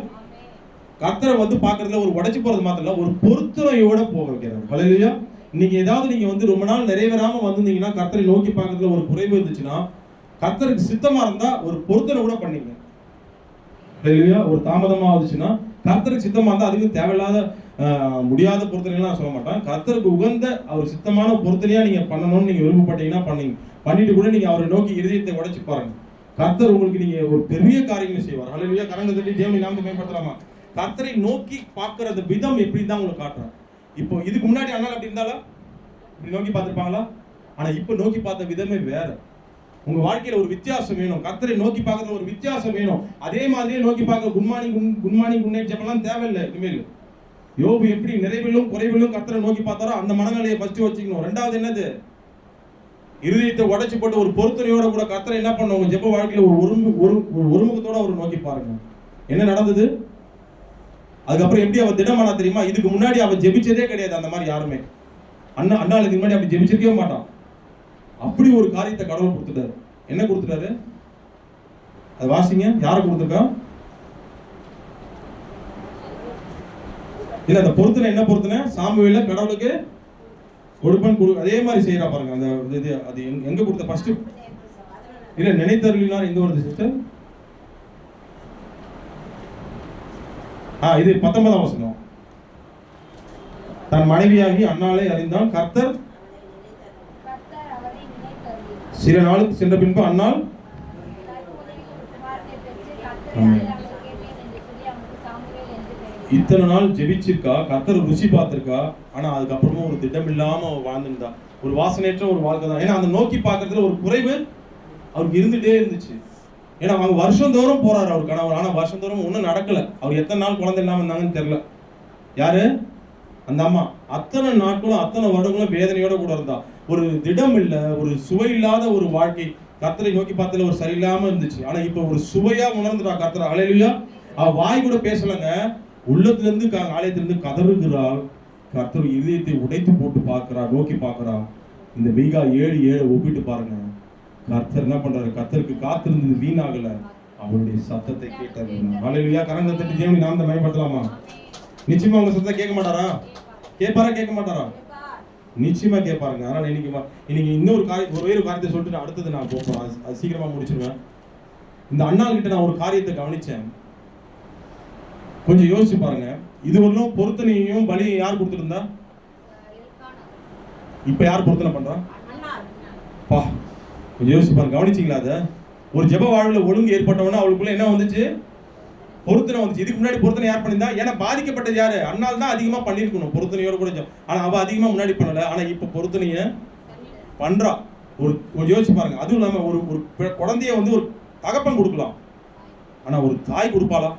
கர்த்தரை வந்து பார்க்கறதுல ஒரு உடைச்சு போறது மாத்திரம் இல்ல, ஒரு பொருத்தனையோட போக வைக்கிறார். ஹல்லேலூயா. இன்னைக்கு ஏதாவது நீங்க வந்து ரொம்ப நாள் நிறைவேறாம வந்திருந்தீங்கன்னா, கர்த்தரை நோக்கி பார்க்கறதுல ஒரு குறைவு இருந்துச்சுன்னா, கர்த்தருக்கு சித்தமா இருந்தா ஒரு பொருத்தனை கூட பண்ணீங்க. ஹல்லேலூயா. ஒரு தாமதமா ஆச்சுன்னா கர்த்தருக்கு சித்தமா இருந்தா அதுக்கு தேவையில்லாத முடியாத பொருத்தனைலாம் சொல்ல மாட்டேன். கர்த்தருக்கு உகந்த அவர் சித்தமான பொருத்தனையா நீங்க பண்ணணும்னு நீங்க விருப்பப்பட்டீங்கன்னா பண்ணீங்க. பண்ணிட்டு கூட நீங்க அவரை நோக்கி இதயத்தை உடைச்சு பாருங்க. கர்த்தர் உங்களுக்கு நீங்க ஒரு பெரிய காரியங்களை செய்வார். ஹல்லேலூயா. கரங்களை தட்டி தேவனை நாமத்தை மேம்படுத்தலாமா? கர்த்தரை நோக்கி பார்க்கறது விதம் எப்படி தான் உங்களுக்கு காட்டுறேன். இப்போ இதுக்கு முன்னாடி அண்ணால் அப்படி இருந்தாலும் இப்படி நோக்கி பார்த்துருப்பாங்களா? ஆனா இப்போ நோக்கி பார்த்த விதமே வேற. உங்க வாழ்க்கையில ஒரு வித்தியாசம் வேணும். கர்த்தரை நோக்கி பார்க்கறதுல ஒரு வித்தியாசம் வேணும். அதே மாதிரியே நோக்கி பார்க்க குட் மார்னிங் குட் நைட் ஜெபம்லாம் தேவையில்லை இனிமேல். யோபு எப்படி நிறைவிலும் குறைவிலும் கர்த்தரை நோக்கி பார்த்தாரோ அந்த மனநிலையை ஃபர்ஸ்ட் வச்சுக்கணும். ரெண்டாவது என்னது? இருதயத்தை உடைச்சு போட்டு ஒரு பொருத்தனையோட கூட கர்த்தரை என்ன பண்ணணும்? உங்க ஜெப வாழ்க்கையில ஒரு ஒருமுகத்தோட அவர் நோக்கி பாருங்க. என்ன நடந்தது? அதுக்கப்புறம் எப்படி அவ திடமானா தெரியுமா? இதுக்கு முன்னாடி அவ ஜெபிச்சதே கிடையாது. அந்த மாதிரி யாருமே அண்ணாளுக்கு முன்னாடி அப்படி ஜெபிச்சிருக்கவே மாட்டான். அப்படி ஒரு காரியத்தை கடவுள் கொடுத்துட்டாரு. என்ன கொடுத்துட்டாரு? அது வாசிங்க. யாரை கொடுத்துருக்கா? இல்ல அந்த பொருத்தனை என்ன பொருத்தனை? சாமுவேல கடவுளுக்கு கொடுப்பன் அதே மாதிரி செய்யறா பாருங்க. அந்த இது அது எங்க கொடுத்த ஃபர்ஸ்ட் இல்ல நினைத்தருளினார் எங்க வருது சிஸ்டர்? இது 19ஆம் வசனம். தன் மனைவியாகி அன்னாளை அறிந்தான் கர்த்தர் சில நாளுக்கு சென்ற பின்பு அன்னாள் இத்தனை நாள் ஜெபிச்சிருக்கா, கர்த்தர் ருசி பார்த்திருக்கா. ஆனா அதுக்கப்புறமும் ஒரு திட்டம் இல்லாம வாழ்ந்துருந்தா. ஒரு வாசனையற்ற ஒரு வாழ்க்கை தான். ஏன்னா அந்த நோக்கி பார்க்கறதுல ஒரு குறைவு அவருக்கு இருந்துட்டே இருந்துச்சு. ஏன்னா அவங்க வருஷம் தோறும் போறாரு அவர் கணவர். ஆனா வருஷம் தோறும் ஒன்றும் நடக்கல. அவர் எத்தனை நாள் குழந்தை இல்லாம இருந்தாங்கன்னு தெரியல. யாரு? அந்த அம்மா. அத்தனை நாட்களும் அத்தனை வருடங்களும் வேதனையோட கூட இருந்தா. ஒரு திடம் இல்ல, ஒரு சுவை இல்லாத ஒரு வாழ்க்கை. கர்த்தரை நோக்கி பார்த்ததுல ஒரு சரியில்லாம இருந்துச்சு. ஆனா இப்ப ஒரு சுவையா உணர்ந்துட்டா கர்த்தர். ஹல்லேலூயா. அவ வாய் கூட பேசலங்க. உள்ளத்துல இருந்து ஆலயத்திலிருந்து கதறுகிறாள். கர்த்தர் இதயத்தை உடைத்து போட்டு பார்க்கிறார், நோக்கி பார்க்கிறார். இந்த மீகா 7:7 ஒப்பிட்டு பாருங்க. கர்த்தர் என்ன பண்றாரு? கர்த்தருக்கு காத்திருந்தது வீணாகல, அவருடைய சத்தத்தை கேட்டாரு. ஹல்லேலூயா. கரங்களை தட்டி தேவனை நாமத்தை மகிமைப்படுத்தலாமா? நிச்சயமா உங்க சத்தத்தை கேட்க மாட்டாரா? கேட்பாரா கேட்க மாட்டாரா? நிச்சயமா கேட்பாருங்க. அதனால இன்னைக்கு இன்னொரு காரியத்தை சொல்லிட்டு அடுத்தது நான் போறோம். அது சீக்கிரமா முடிச்சிருவேன். இந்த அண்ணாள் கிட்ட நான் ஒரு காரியத்தை கவனிச்சேன். கொஞ்சம் யோசிச்சு பாருங்க. இது வரலும் பொருத்தனையும் பலியும் யார் கொடுத்துருந்தா? இப்ப யார் பொருத்தனை பண்றா? பா கொஞ்சம் யோசிச்சு பாருங்க. கவனிச்சிங்களா? அத ஒரு ஜெப வாழ்வுல ஒழுங்கு ஏற்பட்டவனா அவளுக்குள்ள என்ன வந்துச்சு? பொருத்தனை வந்துச்சு. இதுக்கு முன்னாடி பொருத்தனை யார் பண்ணிருந்தா? ஏன்னா பாதிக்கப்பட்டது யாரு? அண்ணால் தான் அதிகமா பண்ணிருக்கணும் பொருத்தனையோட கூட. ஆனா அவ அதிகமா முன்னாடி பண்ணல. ஆனா இப்ப பொருத்தனைய பண்றா. ஒரு யோசிச்சு பாருங்க. அதுவும் இல்லாம ஒரு குழந்தைய வந்து ஒரு தகப்பன் கொடுக்கலாம். ஆனா ஒரு தாய் கொடுப்பாளா?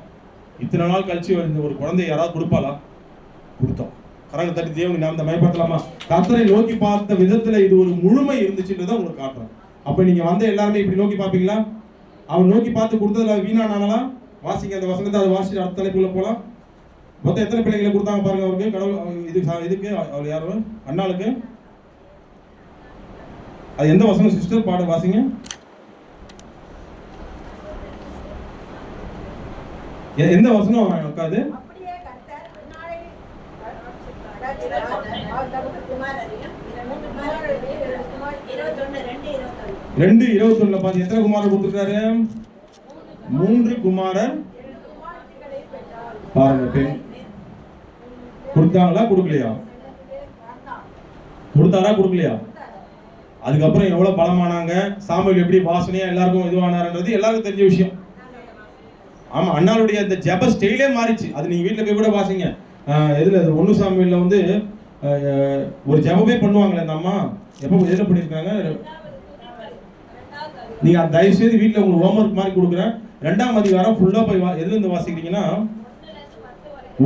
இத்தனை நாள் கழிச்சு ஒரு குழந்தைய யாராவது கொடுப்பாளா? கொடுத்தோம். கரங்களை தட்டி தேவனை நாமத்தை மகிமைப்படுத்தலாமா? கர்த்தரை நோக்கி பார்த்த விதத்துல இது ஒரு முழுமை இருந்துச்சுன்றதை உங்களுக்கு காட்டுறேன். அப்ப நீங்க வந்த எல்லாருமே இப்படி நோக்கி பார்ப்பீங்களா? அவன் நோக்கி பார்த்து கொடுத்ததுல வீணானாங்களா? வாசிங்க அந்த வசனத்தை. அதை வாசிட்டு அடுத்த தலைப்புள்ள போலாம். மொத்தம் எத்தனை பிள்ளைங்களை கொடுத்தாங்க பாருங்க அவருக்கு கடவுள். இதுக்கு அவர் யாரு? அண்ணாளுக்கு. அது எந்த வசனம் சிஸ்டர்? பாட வாசிங்க. எந்த வசனம் உட்காது? ரெண்டு 21 பாத்து எத்தனை குமாரர் கொடுத்திருக்காரு? 3 குமாரர். பாருங்க பெண் கொடுத்தாங்களா கொடுக்கலையா? கொடுத்தாரா கொடுக்கலையா? அதுக்கப்புறம் எவ்வளவு பலமானாங்க, சாமுவேல் எப்படி வாசனையா எல்லாருக்கும் இதுவானாருன்றது எல்லாருக்கும் தெரிஞ்ச விஷயம். ஆமா, அண்ணாளுடைய அந்த ஜெப ஸ்டைலே மாறிச்சு. அது நீங்க வீட்டுல போய் கூட வாசிங்க. எதுல 1 சாமுவேல்ல வந்து ஒரு ஜெபமே பண்ணுவாங்களே அந்த அம்மா. எப்போ எதுல பண்ணிருக்காங்க? நீங்க தயவு செய்து வீட்டுல உங்களுக்கு ஹோம்ஒர்க் மாதிரி கொடுக்குறேன். 2ஆம் அதிகாரம் ஃபுல்லா போய் எதுல இருந்து வாசிக்கிறீங்கன்னா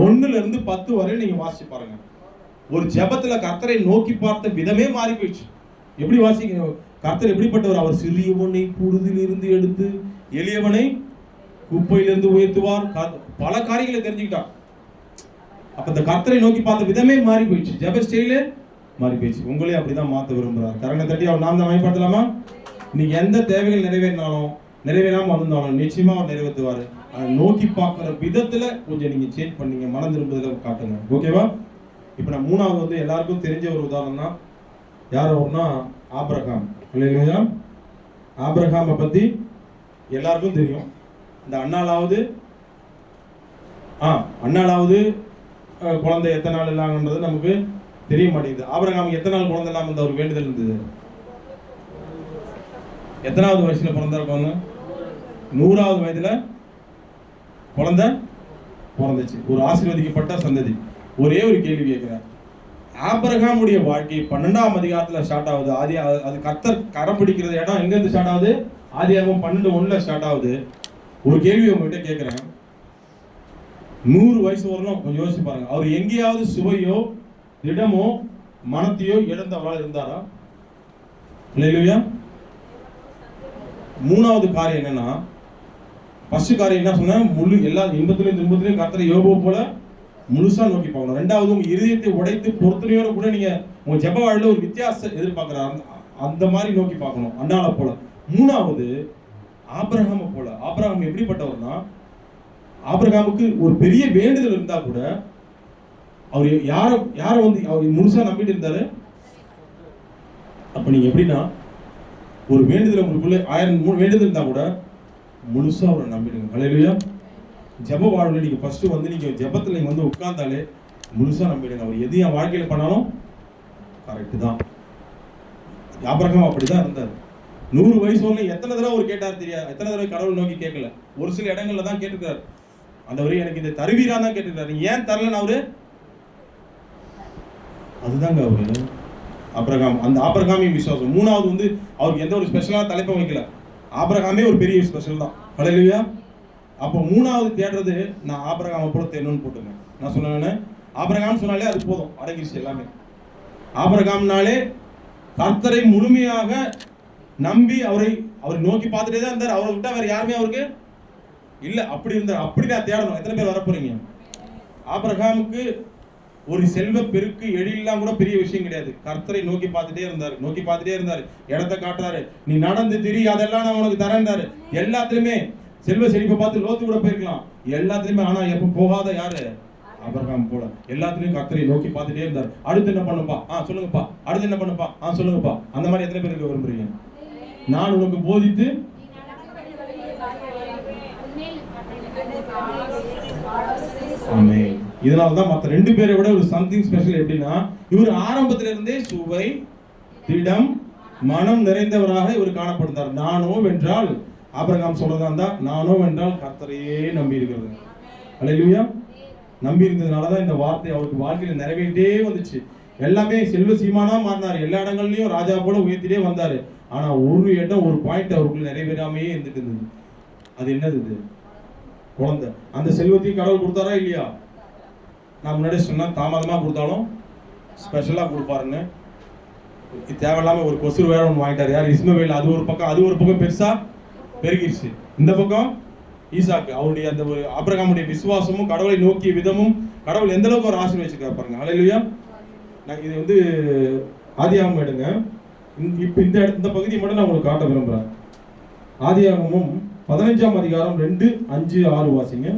1ல இருந்து 10 வரை நீங்க வாசிச்சு பாருங்க. ஒரு ஜெபத்துல கர்த்தரை நோக்கி பார்த்த விதமே மாறி போயிடுச்சு. எப்படி வாசிக்க? கர்த்தர் எப்படிப்பட்டவர்? அவர் சிறியவனை புழுதிலிருந்து எடுத்து எளியவனை குப்பையிலிருந்து உயர்த்துவார். பல காரியங்களை தெரிஞ்சுக்கிட்டான். அப்ப இந்த கர்த்தரை நோக்கி பார்த்த விதமே மாறி போயிடுச்சு. ஜெப ஸ்டைலே மாறி போயிடுச்சு. உங்களே அப்படிதான் மாத்த விரும்புறார். கரங்களை தட்டி அவர் நாம் தான் பயன்படுத்தலாமா? நீங்க எந்த தேவைகள் நிறைவேறினாலும் நிறைவேறாம வந்தாலும் நிச்சயமா அவர் நிறைவேற்றுவாரு. நோக்கி பார்க்கிற விதத்துல கொஞ்சம் நீங்க சேஞ்ச் பண்ணீங்க, மனம் திரும்புதல காட்டுங்க. ஓகேவா? இப்ப நான் 3வது வந்து எல்லாருக்கும் தெரிஞ்ச ஒரு உதாரணம் தான். யார் அவர்னா ஆபிரகாம். இல்லையா? ஆபிரகாமை பத்தி எல்லாருக்கும் தெரியும். இந்த அண்ணாலாவது குழந்தை எத்தனை நாள் இல்லாங்கன்றது நமக்கு தெரிய மாட்டேங்குது. ஆபிரகாமுக்கு எத்தனை நாள் குழந்தை இல்லாம இந்த ஒரு வேண்டுதல் இருந்தது? எத்தனாவது வயசுல பிறந்தாரு? 100வது வயதுல குழந்தை பிறந்துச்சு. ஒரு ஆசீர்வதிக்கப்பட்ட சந்ததி. ஒரே ஒரு கேள்வி கேட்கிறேன். ஆபிரகாமுடைய வாழ்க்கை 12ஆம் அதிகாரத்துல ஸ்டார்ட் ஆகுது. அது கர்த்தர் கரம் பிடிக்கிறது இடம் எங்க இருந்து ஸ்டார்ட் ஆகுது? ஆதியாகமம் 12:1 ஸ்டார்ட் ஆகுது. ஒரு கேள்வி உங்ககிட்ட கேட்கிறேன். 100 வயசு வரணும் கொஞ்சம் யோசிச்சு பாருங்க. அவர் எங்கேயாவது சுவையோ திடமோ மனத்தையோ இழந்தவரால் இருந்தாரா? இல்லையா? 3வது காரியம் என்னன்னா, ஃபர்ஸ்ட் காரியம் என்ன சொன்னா, முழு எல்லா இன்பத்திலையும் துன்பத்திலையும் கர்த்தரை யோபு போல முழுசா நோக்கி பார்க்கணும். 2வது உங்க இதயத்தை உடைத்து பொறுத்தனையோட கூட நீங்க உங்க ஜெப வாழ்ல ஒரு வித்தியாசம் எதிர்பார்க்கிறாங்க, அந்த மாதிரி நோக்கி பார்க்கணும் அண்ணால போல. 3வது ஆபிரகாம போல. ஆபிரகாம் எப்படிப்பட்டவர்னா, ஆபிரகாமுக்கு ஒரு பெரிய வேண்டுதல் இருந்தா கூட அவர் யார வந்து அவர் முழுசா நம்பிட்டு இருந்தாரு. அப்ப நீங்க எப்படின்னா, ஒரு வேண்டுதல் உங்களுக்குள்ள 1000 வேண்டுதல் இருந்தா கூட முழுசா அவரை நம்பிடுங்க. ஹல்லேலூயா. ஜெப வாழ்வுல நீங்க ஃபர்ஸ்ட் வந்து நீங்க ஜெபத்துல நீங்க வந்து உட்கார்ந்தாலே முழுசா நம்பிடுங்க. அவர் எது என் வாழ்க்கையில பண்ணாலும் கரெக்ட் தான். ஆபிரகாம் அப்படிதான் இருந்தார். 100 வயசு வரல எத்தனை தடவை அவர் கேட்டார் தெரியாது. எத்தனை தடவை கடவுள் நோக்கி கேட்கல. ஒரு சில இடங்கள்ல தான் கேட்டுக்கிறார். அந்த வரை எனக்கு இந்த தருவீரா தான் கேட்டுக்கிறார். நீங்க ஏன் தரலன்னு அவரு அதுதாங்க அவரு ஆபிரகாம். அந்த ஆபிரகாமின் விசுவாசம். 3வது வந்து அவருக்கு எந்த ஒரு ஸ்பெஷலான தலைப்பை வைக்கல. ஆபிரகாமே ஒரு பெரிய ஸ்பெஷல் தான். ஹல்லேலூயா. அப்போ 3வது தேடுறது நான் ஆபிரகாமை போல தேடணும்னு போட்டுங்க. நான் சொன்னேன்னு ஆபிரகாம் சொன்னாலே அது போதும், அடங்கிடுச்சு எல்லாமே. ஆபிரகாம்னாலே கர்த்தரை முழுமையாக நம்பி அவரை நோக்கி பார்த்துட்டே தான் இருந்தார். அவரை விட்டா வேற யாருமே அவருக்கு இல்ல. அப்படி இருந்தார். அப்படி நான் தேடணும். எத்தனை பேர் வரப்போறீங்க? ஆபிரகாமுக்கு ஒரு செல்வ பெருக்கு எழிலாம் கூட பெரிய விஷயம் கிடையாது. கர்த்தரை நோக்கி பார்த்துட்டே இருந்தாரு. இடத்தை காட்டுறாரு. நீ நடந்து திரி, அதெல்லாம் நான் உனக்கு தரேன்றாரு. எல்லாத்துலயுமே செல்வ செழிப்பை பார்த்து லோத்து கூட போயிருக்கலாம். எல்லாத்துலயுமே ஆனா எப்ப போகாத யாரு? ஆபிரகாம் போல. எல்லாத்துலயும் கர்த்தரை நோக்கி பார்த்துட்டே இருந்தாரு. அடுத்து என்ன பண்ணுப்பா? சொல்லுங்கப்பா. அடுத்து என்ன பண்ணுப்பா? சொல்லுங்கப்பா. அந்த மாதிரி எத்தனை பேருக்கு விரும்புறீங்க? நான் உனக்கு போதித்து ஆமென். இதனாலதான் மற்ற 2 பேரை விட ஒரு சம்திங் ஸ்பெஷல். எப்படின்னா, இவர் ஆரம்பத்தில இருந்தே சுவை திடம் மனம் நிறைந்தவராக இவர் காணப்படுத்தார். நானோ வென்றால் ஆபிரகாம் சொல்றதா இருந்தா, நானோ வென்றால் கர்த்தரையே நம்பி இருக்கிறது. அல்லேலூயா. நம்பி இருந்ததுனாலதான் இந்த வார்த்தை அவருக்கு வாழ்க்கையில நிறைவேற்றே வந்துச்சு. எல்லாமே செல்வ சீமானா மாறினாரு. எல்லா இடங்கள்லயும் ராஜா போல உயர்த்திட்டே வந்தாரு. ஆனா ஒரு இடம் ஒரு பாயிண்ட் அவருக்குள்ள நிறைவேறாமையே இருந்துட்டு இருந்தது. அது என்னது? இது குழந்தை. அந்த செல்வத்தையும் கடவுள் கொடுத்தாரா இல்லையா? நான் முன்னாடி சொன்னா தாமதமா கொடுத்தாலும் ஸ்பெஷலா கொடுப்பாருன்னு. தேவையில்லாம ஒரு கொசுறு வேற ஒன்று வாங்கிட்டாரு. யார்? இஸ்மவேல். அது ஒரு பக்கம் பெருசா பெருகிருச்சு. இந்த பக்கம் ஈசாக்கு. அவருடைய அந்த ஒரு ஆபிரகாமுடைய விசுவாசமும் கடவுளை நோக்கிய விதமும் கடவுள் எந்த அளவுக்கு ஒரு ஆசீர்வாதம் வச்சிருக்காரு பாருங்க. ஹல்லேலூயா. நான் இது வந்து ஆதியாகமம் எடுங்க. இப்ப இந்த பகுதியை மட்டும் நான் உங்களுக்கு காட்ட விரும்புறேன். ஆதியாகமம் 15ஆம் அதிகாரம் 2, 5, 6 வாசிங்க.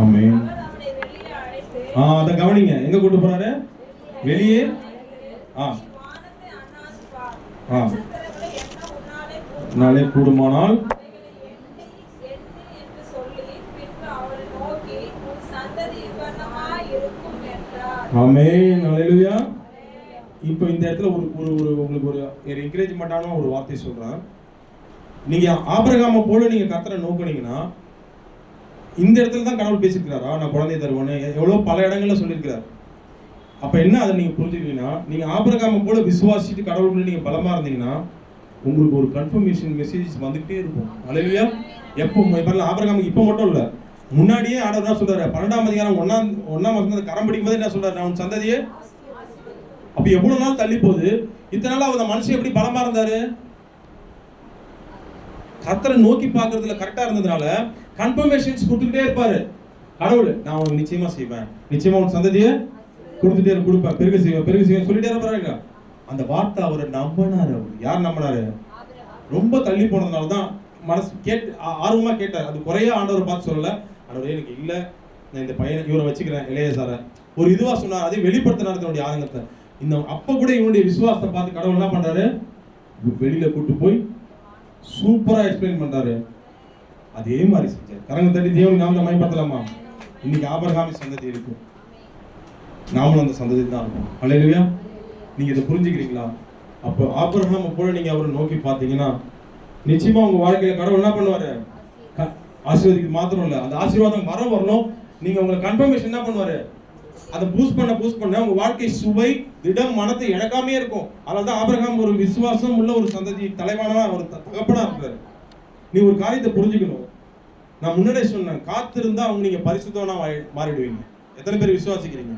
ஆமென். அத கவனிங்க. எங்க கூட்டு போறாரு? வெளியே. நாளே கூடுமானால் ஆமென். ஹல்லேலூயா. இப்போ இந்த இடத்துல உங்களுக்கு ஒரு என்கரேஜ்மென்ட்டான ஒரு வார்த்தை சொல்றேன். நீங்க ஆபிரகாமை போல நீங்க கர்த்தரை நோக்குனீங்கன்னா, இந்த இடத்துல தான் கடவுள் பேசியிருக்கிறாரா நான் குழந்தையை தருவேன்னு எவ்வளோ பல இடங்கள்ல சொல்லியிருக்கிறார். அப்ப என்ன அதை நீங்க புரிஞ்சுக்கிட்டீங்கன்னா, நீங்க ஆபிரகாமை போல விசுவாசிட்டு கடவுளுக்குள்ள நீங்க பலமா இருந்தீங்கன்னா உங்களுக்கு ஒரு கன்ஃபர்மேஷன் மெசேஜ் வந்துகிட்டே இருக்கும். ஹல்லேலூயா. எப்போ ஆபிரகாமுக்கு இப்போ மட்டும் இல்ல, முன்னாடியே ஆண்டவர் தான் சொல்றாரு. 12ஆம் அதிகாரம் 1ஆம் வசனத்துல கரம் பிடிக்கும் போது என்ன சொல்றாரு? நான் உன் சந்ததியே. அப்ப எவ்வளவு நாள் தள்ளி போகுது? இத்தனை நாள் அந்த மனுஷன் எப்படி பலமா இருந்தாரு? கர்த்தரை நோக்கி பார்க்கறதுல கரெக்டா இருந்ததுனால கன்ஃபர்மேஷன்ஸ் கொடுத்துக்கிட்டே இருப்பாரு கடவுள். நான் உனக்கு நிச்சயமா செய்வேன், நிச்சயமா உன் சந்ததியை கொடுத்துட்டே கொடுப்பேன், பெருக செய்வேன் சொல்லிட்டே இருப்பாருங்க. அந்த வார்த்தை அவரை நம்பினாரு. அவர் யார் நம்பினாரு? ரொம்ப தள்ளி போனதுனால தான் மனசு ஆர்வமா கேட்டார். அது குறைய ஆண்டவர் பார்த்து சொல்லல. ஆண்டவரே எனக்கு இல்ல, நான் இந்த பையனை இவரை வச்சுக்கிறேன் இளையசார ஒரு இதுவா சொன்னார். அதை வெளிப்படுத்தினார் தன்னுடைய ஆதங்கத்தை. இந்த அப்ப கூட இவனுடைய விசுவாசத்தை பார்த்து கடவுள் என்ன பண்றாரு? வெளியில கூட்டு போய் சூப்பரா எக்ஸ்பிளைன் பண்றாரு. அதே மாதிரி செஞ்சார். கரங்க தட்டி தேவன் நாம மகிமைப்படுத்தலாமா? இன்னைக்கு ஆபிரகாமின் சந்ததி இருக்கு, நாமளும் அந்த சந்ததி தான் இருக்கும். ஹல்லேலூயா. நீங்க இதை புரிஞ்சுக்கிறீங்களா? அப்போ ஆபிரகாமை போல நீங்க அவரை நோக்கி பார்த்தீங்கன்னா நிச்சயமா உங்க வாழ்க்கையில கடவுள் என்ன பண்ணுவாரு? ஆசீர்வாதிக்கு மாத்திரம் இல்ல, அந்த ஆசீர்வாதம் வரணும். நீங்க உங்களை கன்ஃபர்மேஷன் என்ன பண்ணுவாரு? அதை பூஸ்ட் பண்ண உங்க வாழ்க்கை சுவை திடம் மனத்தை இழக்காமே இருக்கும். அதனாலதான் ஆபிரகாம் ஒரு விசுவாசம் உள்ள ஒரு சந்ததி தலைவானா ஒரு தகப்பனா இருக்கிறாரு. நீ ஒரு காரியத்தை புரிஞ்சுக்கணும். நான் முன்னாடியே சொன்னேன், காத்திருந்தா அவங்க நீங்க பரிசுத்தவனா மாறிடுவீங்க. எத்தனை பேர் விசுவாசிக்கிறீங்க?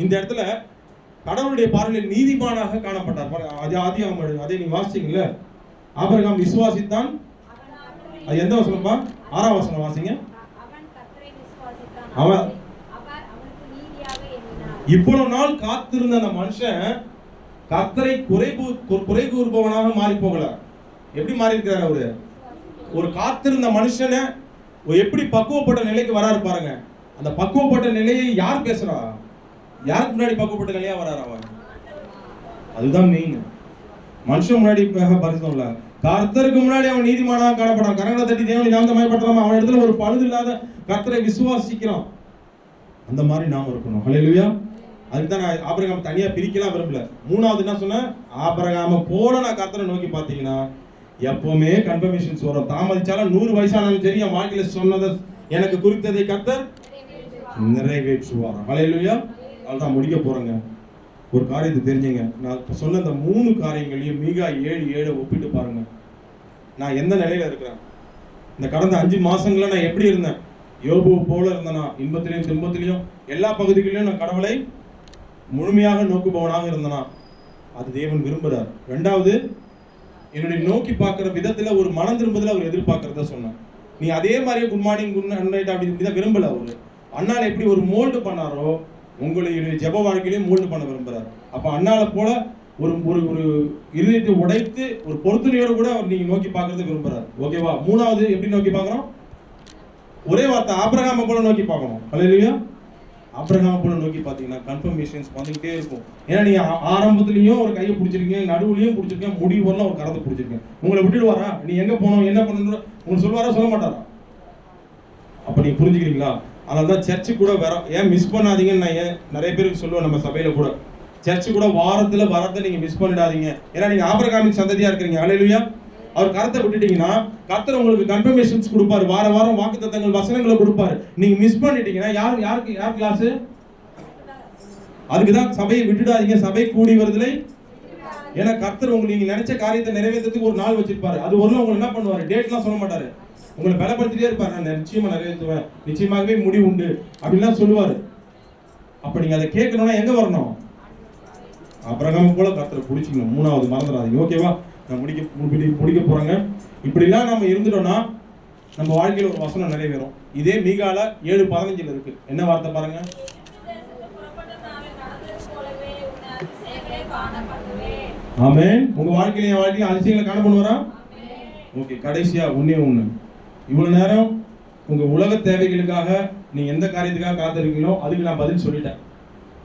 இந்த இடத்துல கடவுளுடைய பார்வையில் நீதிமானாக காணப்பட்டார். அதே நீங்க வாசிச்சீங்கல்ல, ஆபிரகாம் விசுவாசித்தான். அது எந்த வசனம்ப்பா? 6ஆம் வசனம் வாசிங்க. அவன் இவ்வளவு நாள் காத்திருந்த அந்த மனுஷன் கர்த்தரை குறை கூறுபவனாக மாறி போகல. எப்படி மாறி இருக்கிறார் அவரு? ஒரு காத்திருந்த மனுஷனை எப்படி பக்குவப்பட்ட நிலைக்கு வராரு பாருங்க. அந்த பக்குவப்பட்ட நிலையை யார் பேசுறா? யாருக்கு முன்னாடி பக்குவப்பட்ட நிலையா வராரு அவன்? அதுதான் மெயின். மனுஷன் முன்னாடி பரிசுத்தம் இல்ல, கர்த்தருக்கு முன்னாடி அவன் நீதிமானாக காணப்படான். கரங்களை தட்டி தேவனை நாமத்தை மகிமைப்படுத்தலாமா? அவன் இடத்துல ஒரு பழுது இல்லாத கர்த்தரை விசுவாசிக்கிறான். அந்த மாதிரி நாம இருக்கணும். ஹல்லேலூயா. அதுக்கு தான் நான் ஆபிரகாம் தனியா பிரிக்கலாம் விரும்பல. மூணாவது என்ன சொன்னேன்? ஆபிரகாமை போல நான் கர்த்தரை நோக்கி பார்த்தீங்கன்னா எப்பவுமே கன்ஃபர்மேஷன்ஸ் வரும். தாமதிச்சாலும் 100 வயசானாலும் சரி, என் வாழ்க்கையில சொன்னதை எனக்கு குறித்ததை கர்த்தர் நிறைவேற்றுவார். ஹல்லேலூயா. அதுதான் முடிக்க போறேங்க. ஒரு காரியத்தை தெரிஞ்சுங்க. நான் சொன்ன இந்த 3 காரியங்களையும் மீகா 7:7 ஒப்பிட்டு பாருங்க. நான் எந்த நிலையில இருக்கிறேன்? இந்த கடந்த 5 மாசங்கள நான் எப்படி இருந்தேன்? யோபு போல இருந்தேனா? இன்பத்திலையும் துன்பத்திலையும் எல்லா பகுதிகளிலும் நான் கடவுளை முழுமையாக நோக்குபவனாக இருந்தேனா? அது தேவன் விரும்புறார். 2வது, என்னுடைய நோக்கி பார்க்கிற விதத்துல ஒரு மனம் திரும்புதல அவர் எதிர்பார்க்கறத சொன்னேன். நீ அதே மாதிரி குட் மார்னிங் குட் நைட் அப்படி தான் விரும்பல. அவரு அண்ணால எப்படி ஒரு மோல்டு பண்ணாரோ உங்களுடைய ஜெப வாழ்க்கையிலையும் மோல்டு பண்ண விரும்புறாரு. அப்ப அண்ணால போல ஒரு ஒரு இருதயத்தை உடைத்து ஒரு பொருத்தனையோடு கூட அவர் நீங்க நோக்கி பார்க்கறது விரும்புறாரு. ஓகேவா? 3வது எப்படி நோக்கி பார்க்கறோம்? ஒரே வார்த்தை, ஆபிரகாமை போல நோக்கி பார்க்கணும். ஹல்லேலூயா. ஆபிரகாமை போல நோக்கி பார்த்தீங்கன்னா கன்ஃபர்மேஷன்ஸ் வந்துகிட்டே இருக்கும். ஏன்னா நீங்க ஆரம்பத்திலையும் ஒரு கையை பிடிச்சிருக்கீங்க, நடுவுலையும் பிடிச்சிருக்கீங்க, முடிவு வரலாம் ஒரு கரத்தை பிடிச்சிருக்கீங்க. உங்களை விட்டுடுவாரா? நீ எங்க போனோம் என்ன பண்ணணும் உங்களுக்கு சொல்லுவாரா சொல்ல மாட்டாரா? அப்ப நீங்க புரிஞ்சுக்கிறீங்களா? அதனால தான் சர்ச்சு கூட வர ஏன் மிஸ் பண்ணாதீங்கன்னு நான் நிறைய பேருக்கு சொல்லுவேன். நம்ம சபையில கூட சர்ச்சு கூட வாரத்துல வரதை நீங்க மிஸ் பண்ணிடாதீங்க. ஏன்னா நீங்க ஆபிரகாமின் சந்ததியா இருக்கிறீங்க. ஹல்லேலூயா. அவர் கருத்தை விட்டுட்டீங்கன்னா கர்த்தர் உங்களுக்கு கன்ஃபர்மேஷன்ஸ் கொடுப்பாரு. வாரம் வாக்குத்தத்தங்கள் வசனங்களை கொடுப்பாரு. நீங்க மிஸ் பண்ணிட்டீங்கன்னா யார் கிளாஸ்? அதுக்கு தான் சபையை விட்டுடாதீங்க. சபை கூடி வருதலை. ஏன்னா கர்த்தர் உங்களுக்கு நீங்க நினைச்ச காரியத்தை நிறைவேற்றத்துக்கு ஒரு நாள் வச்சிருப்பாரு. அது ஒரு உங்களுக்கு என்ன பண்ணுவாரு? டேட்லாம் சொல்ல மாட்டாரு. உங்களை பலப்படுத்திட்டே இருப்பாரு. நான் நிச்சயமா நிறைவேற்றுவேன், நிச்சயமாகவே முடிவு உண்டு அப்படின்லாம் சொல்லுவாரு. அப்ப நீங்க அதை கேட்கணும்னா எங்க வரணும்? ஆபிரகாம் போல கர்த்தரை பிடிச்சிக்கணும். 3வது மறந்துடாதீங்க. ஓகேவா? நான் முடிக்க போறேங்க. இப்படிலாம் நம்ம இருந்துட்டோம்னா நம்ம வாழ்க்கையில் ஒரு வசனம் நிறைவேறும். இதே மீகால 7:15 இருக்கு. என்ன வார்த்தை பாருங்க? ஆமென். உங்க வாழ்க்கையில என் வாழ்க்கையில அதிசயங்களை காண பண்ணுவாரா? ஓகே. கடைசியா ஒண்ணே ஒண்ணு. இவ்வளவு நேரம் உங்க உலக தேவைகளுக்காக நீங்க எந்த காரியத்துக்காக காத்திருக்கீங்களோ அதுக்கு நான் பதில் சொல்லிட்டேன்.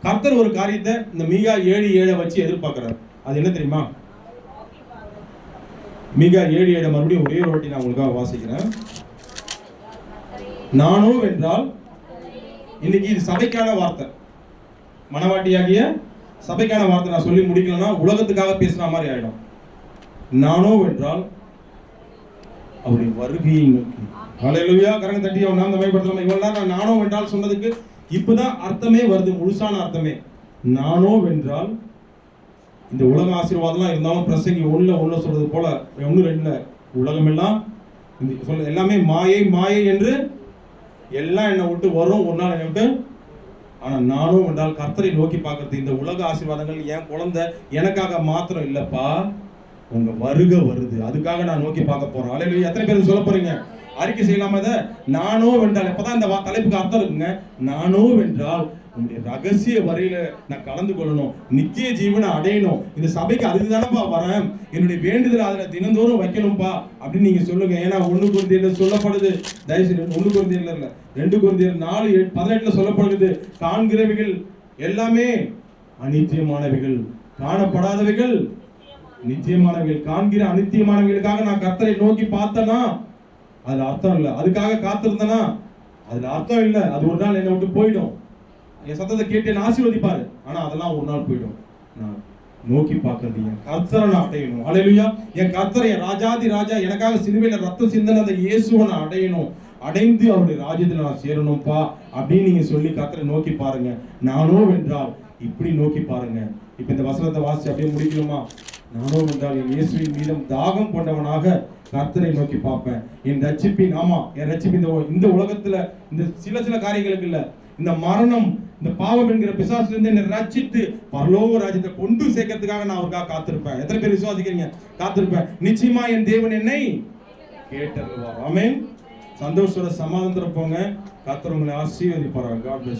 கர்த்தர் ஒரு காரியத்தை இந்த மீகா 7:7 வச்சு எதிர்பார்க்கிறார். அது என்ன தெரியுமா? மீகா 7:7 மறுபடியும் ஒரே ஒரு வாட்டி நான் உங்களுக்காக வாசிக்கிறேன். நானோ வென்றால், இன்னைக்கு இது சபைக்கான வார்த்தை, மனவாட்டியாகிய சபைக்கான வார்த்தை. நான் சொல்லி முடிக்கலன்னா உலகத்துக்காக பேசுற மாதிரி ஆயிடும். நானோ வென்றால் அவருடைய வருகையை நோக்கி. ஹல்லேலூயா. கரங்க தட்டி அவன் நாமத்தை மகிமைப்படுத்தலாம். இவ்வளவு நேரம் நான் நானோ வென்றால் சொன்னதுக்கு இப்பதான் அர்த்தமே வருது, முழுசான அர்த்தமே. நானோ வென்றால், இந்த உலக ஆசீர்வாதம்லாம் இருந்தாலும் பிரசங்கி 1:1 சொல்றது போல 1:2 உலகமெல்லாம் சொல்ல எல்லாமே மாயை மாயை என்று எல்லாம் என்னை விட்டு வரும், ஒரு நாள் என்னை விட்டு. ஆனா நானும் வென்றால் கர்த்தரை நோக்கி பார்க்கறது. இந்த உலக ஆசீர்வாதங்கள் என் குழந்தை எனக்காக மாத்திரம் இல்லப்பா, உங்க வருகை வருது, அதுக்காக நான் நோக்கி பார்க்க போறேன். அல்லேலூயா. எத்தனை பேர் சொல்ல போறீங்க? அறிக்கை செய்யலாமா? இதை நானோ வென்றால். எப்பதான் இந்த தலைப்புக்கு அர்த்தம் இருக்குங்க. நானோ வென்றால் உங்களுடைய ரகசிய வரையில நான் கலந்து கொள்ளணும், நித்திய ஜீவனை அடையணும். இந்த சபைக்கு அதுக்கு தானப்பா வரேன், என்னுடைய வேண்டுதல் அதுல தினந்தோறும் வைக்கணும்பா அப்படின்னு நீங்க சொல்லுங்க. ஏன்னா 1 கொரிந்தியர்ல சொல்லப்படுது, தயவுசெய்து 1 கொரிந்தியர்ல இல்ல 2 கொரிந்தியர் 4:18 சொல்லப்படுகிறது, காண்கிறவைகள் எல்லாமே அநித்தியமானவைகள், காணப்படாதவைகள் நித்தியமானவைகள். காண்கிற அநித்தியமானவைகளுக்காக நான் கர்த்தரை நோக்கி பார்த்தனா அதுல அர்த்தம் இல்லை, அதுக்காக காத்திருந்தனா அதுல அர்த்தம் இல்லை. அது ஒரு நாள் என்னை விட்டு போயிடும். என் சத்தத்தை கேட்டு என்ன ஆசீர்வதிப்பாரு, ஆனா அதெல்லாம் ஒரு நாள் போயிடும். நான் நோக்கி பார்க்கறது என் கர்த்தரை நான் அடையணும். அல்லேலூயா. என் கர்த்தரை, என் ராஜாதி ராஜா, எனக்காக சிலுவையில ரத்தம் சிந்தின அந்த இயேசுவை நான் அடையணும், அடைந்து அவருடைய ராஜ்யத்துல நான் சேரணும்பா அப்படின்னு நீங்க சொல்லி கர்த்தரை நோக்கி பாருங்க. நானோ வென்றால் இப்படி நோக்கி பாருங்க. இப்ப இந்த வசனத்தை வாசிச்சு அப்படியே முடிக்கணுமா? நானோ வென்றால் என் இயேசுவின் மீதும் தாகம் கொண்டவனாக கர்த்தரை நோக்கி பார்ப்பேன். என் ரட்சிப்பின், ஆமா என் ரட்சிப்பின் இந்த உலகத்துல இந்த சில காரியங்களுக்கு இல்ல, இந்த மரணம், இந்த பாவம் என்கிற பிசாசுல இருந்து என்னை ரட்சித்து பரலோக ராஜ்யத்தை கொண்டு சேர்க்கறதுக்காக நான் அவருக்காக காத்திருப்பேன். எத்தனை பேர் விசுவாசிக்கிறீங்க? காத்திருப்பேன். நிச்சயமா என் தேவன் என்னை கேட்டருள்வார். ஆமென். சந்தோஷத்தோட சமாதானத்தோட போங்க. கர்த்தர் உங்களை ஆசீர்வதிப்பார். God bless.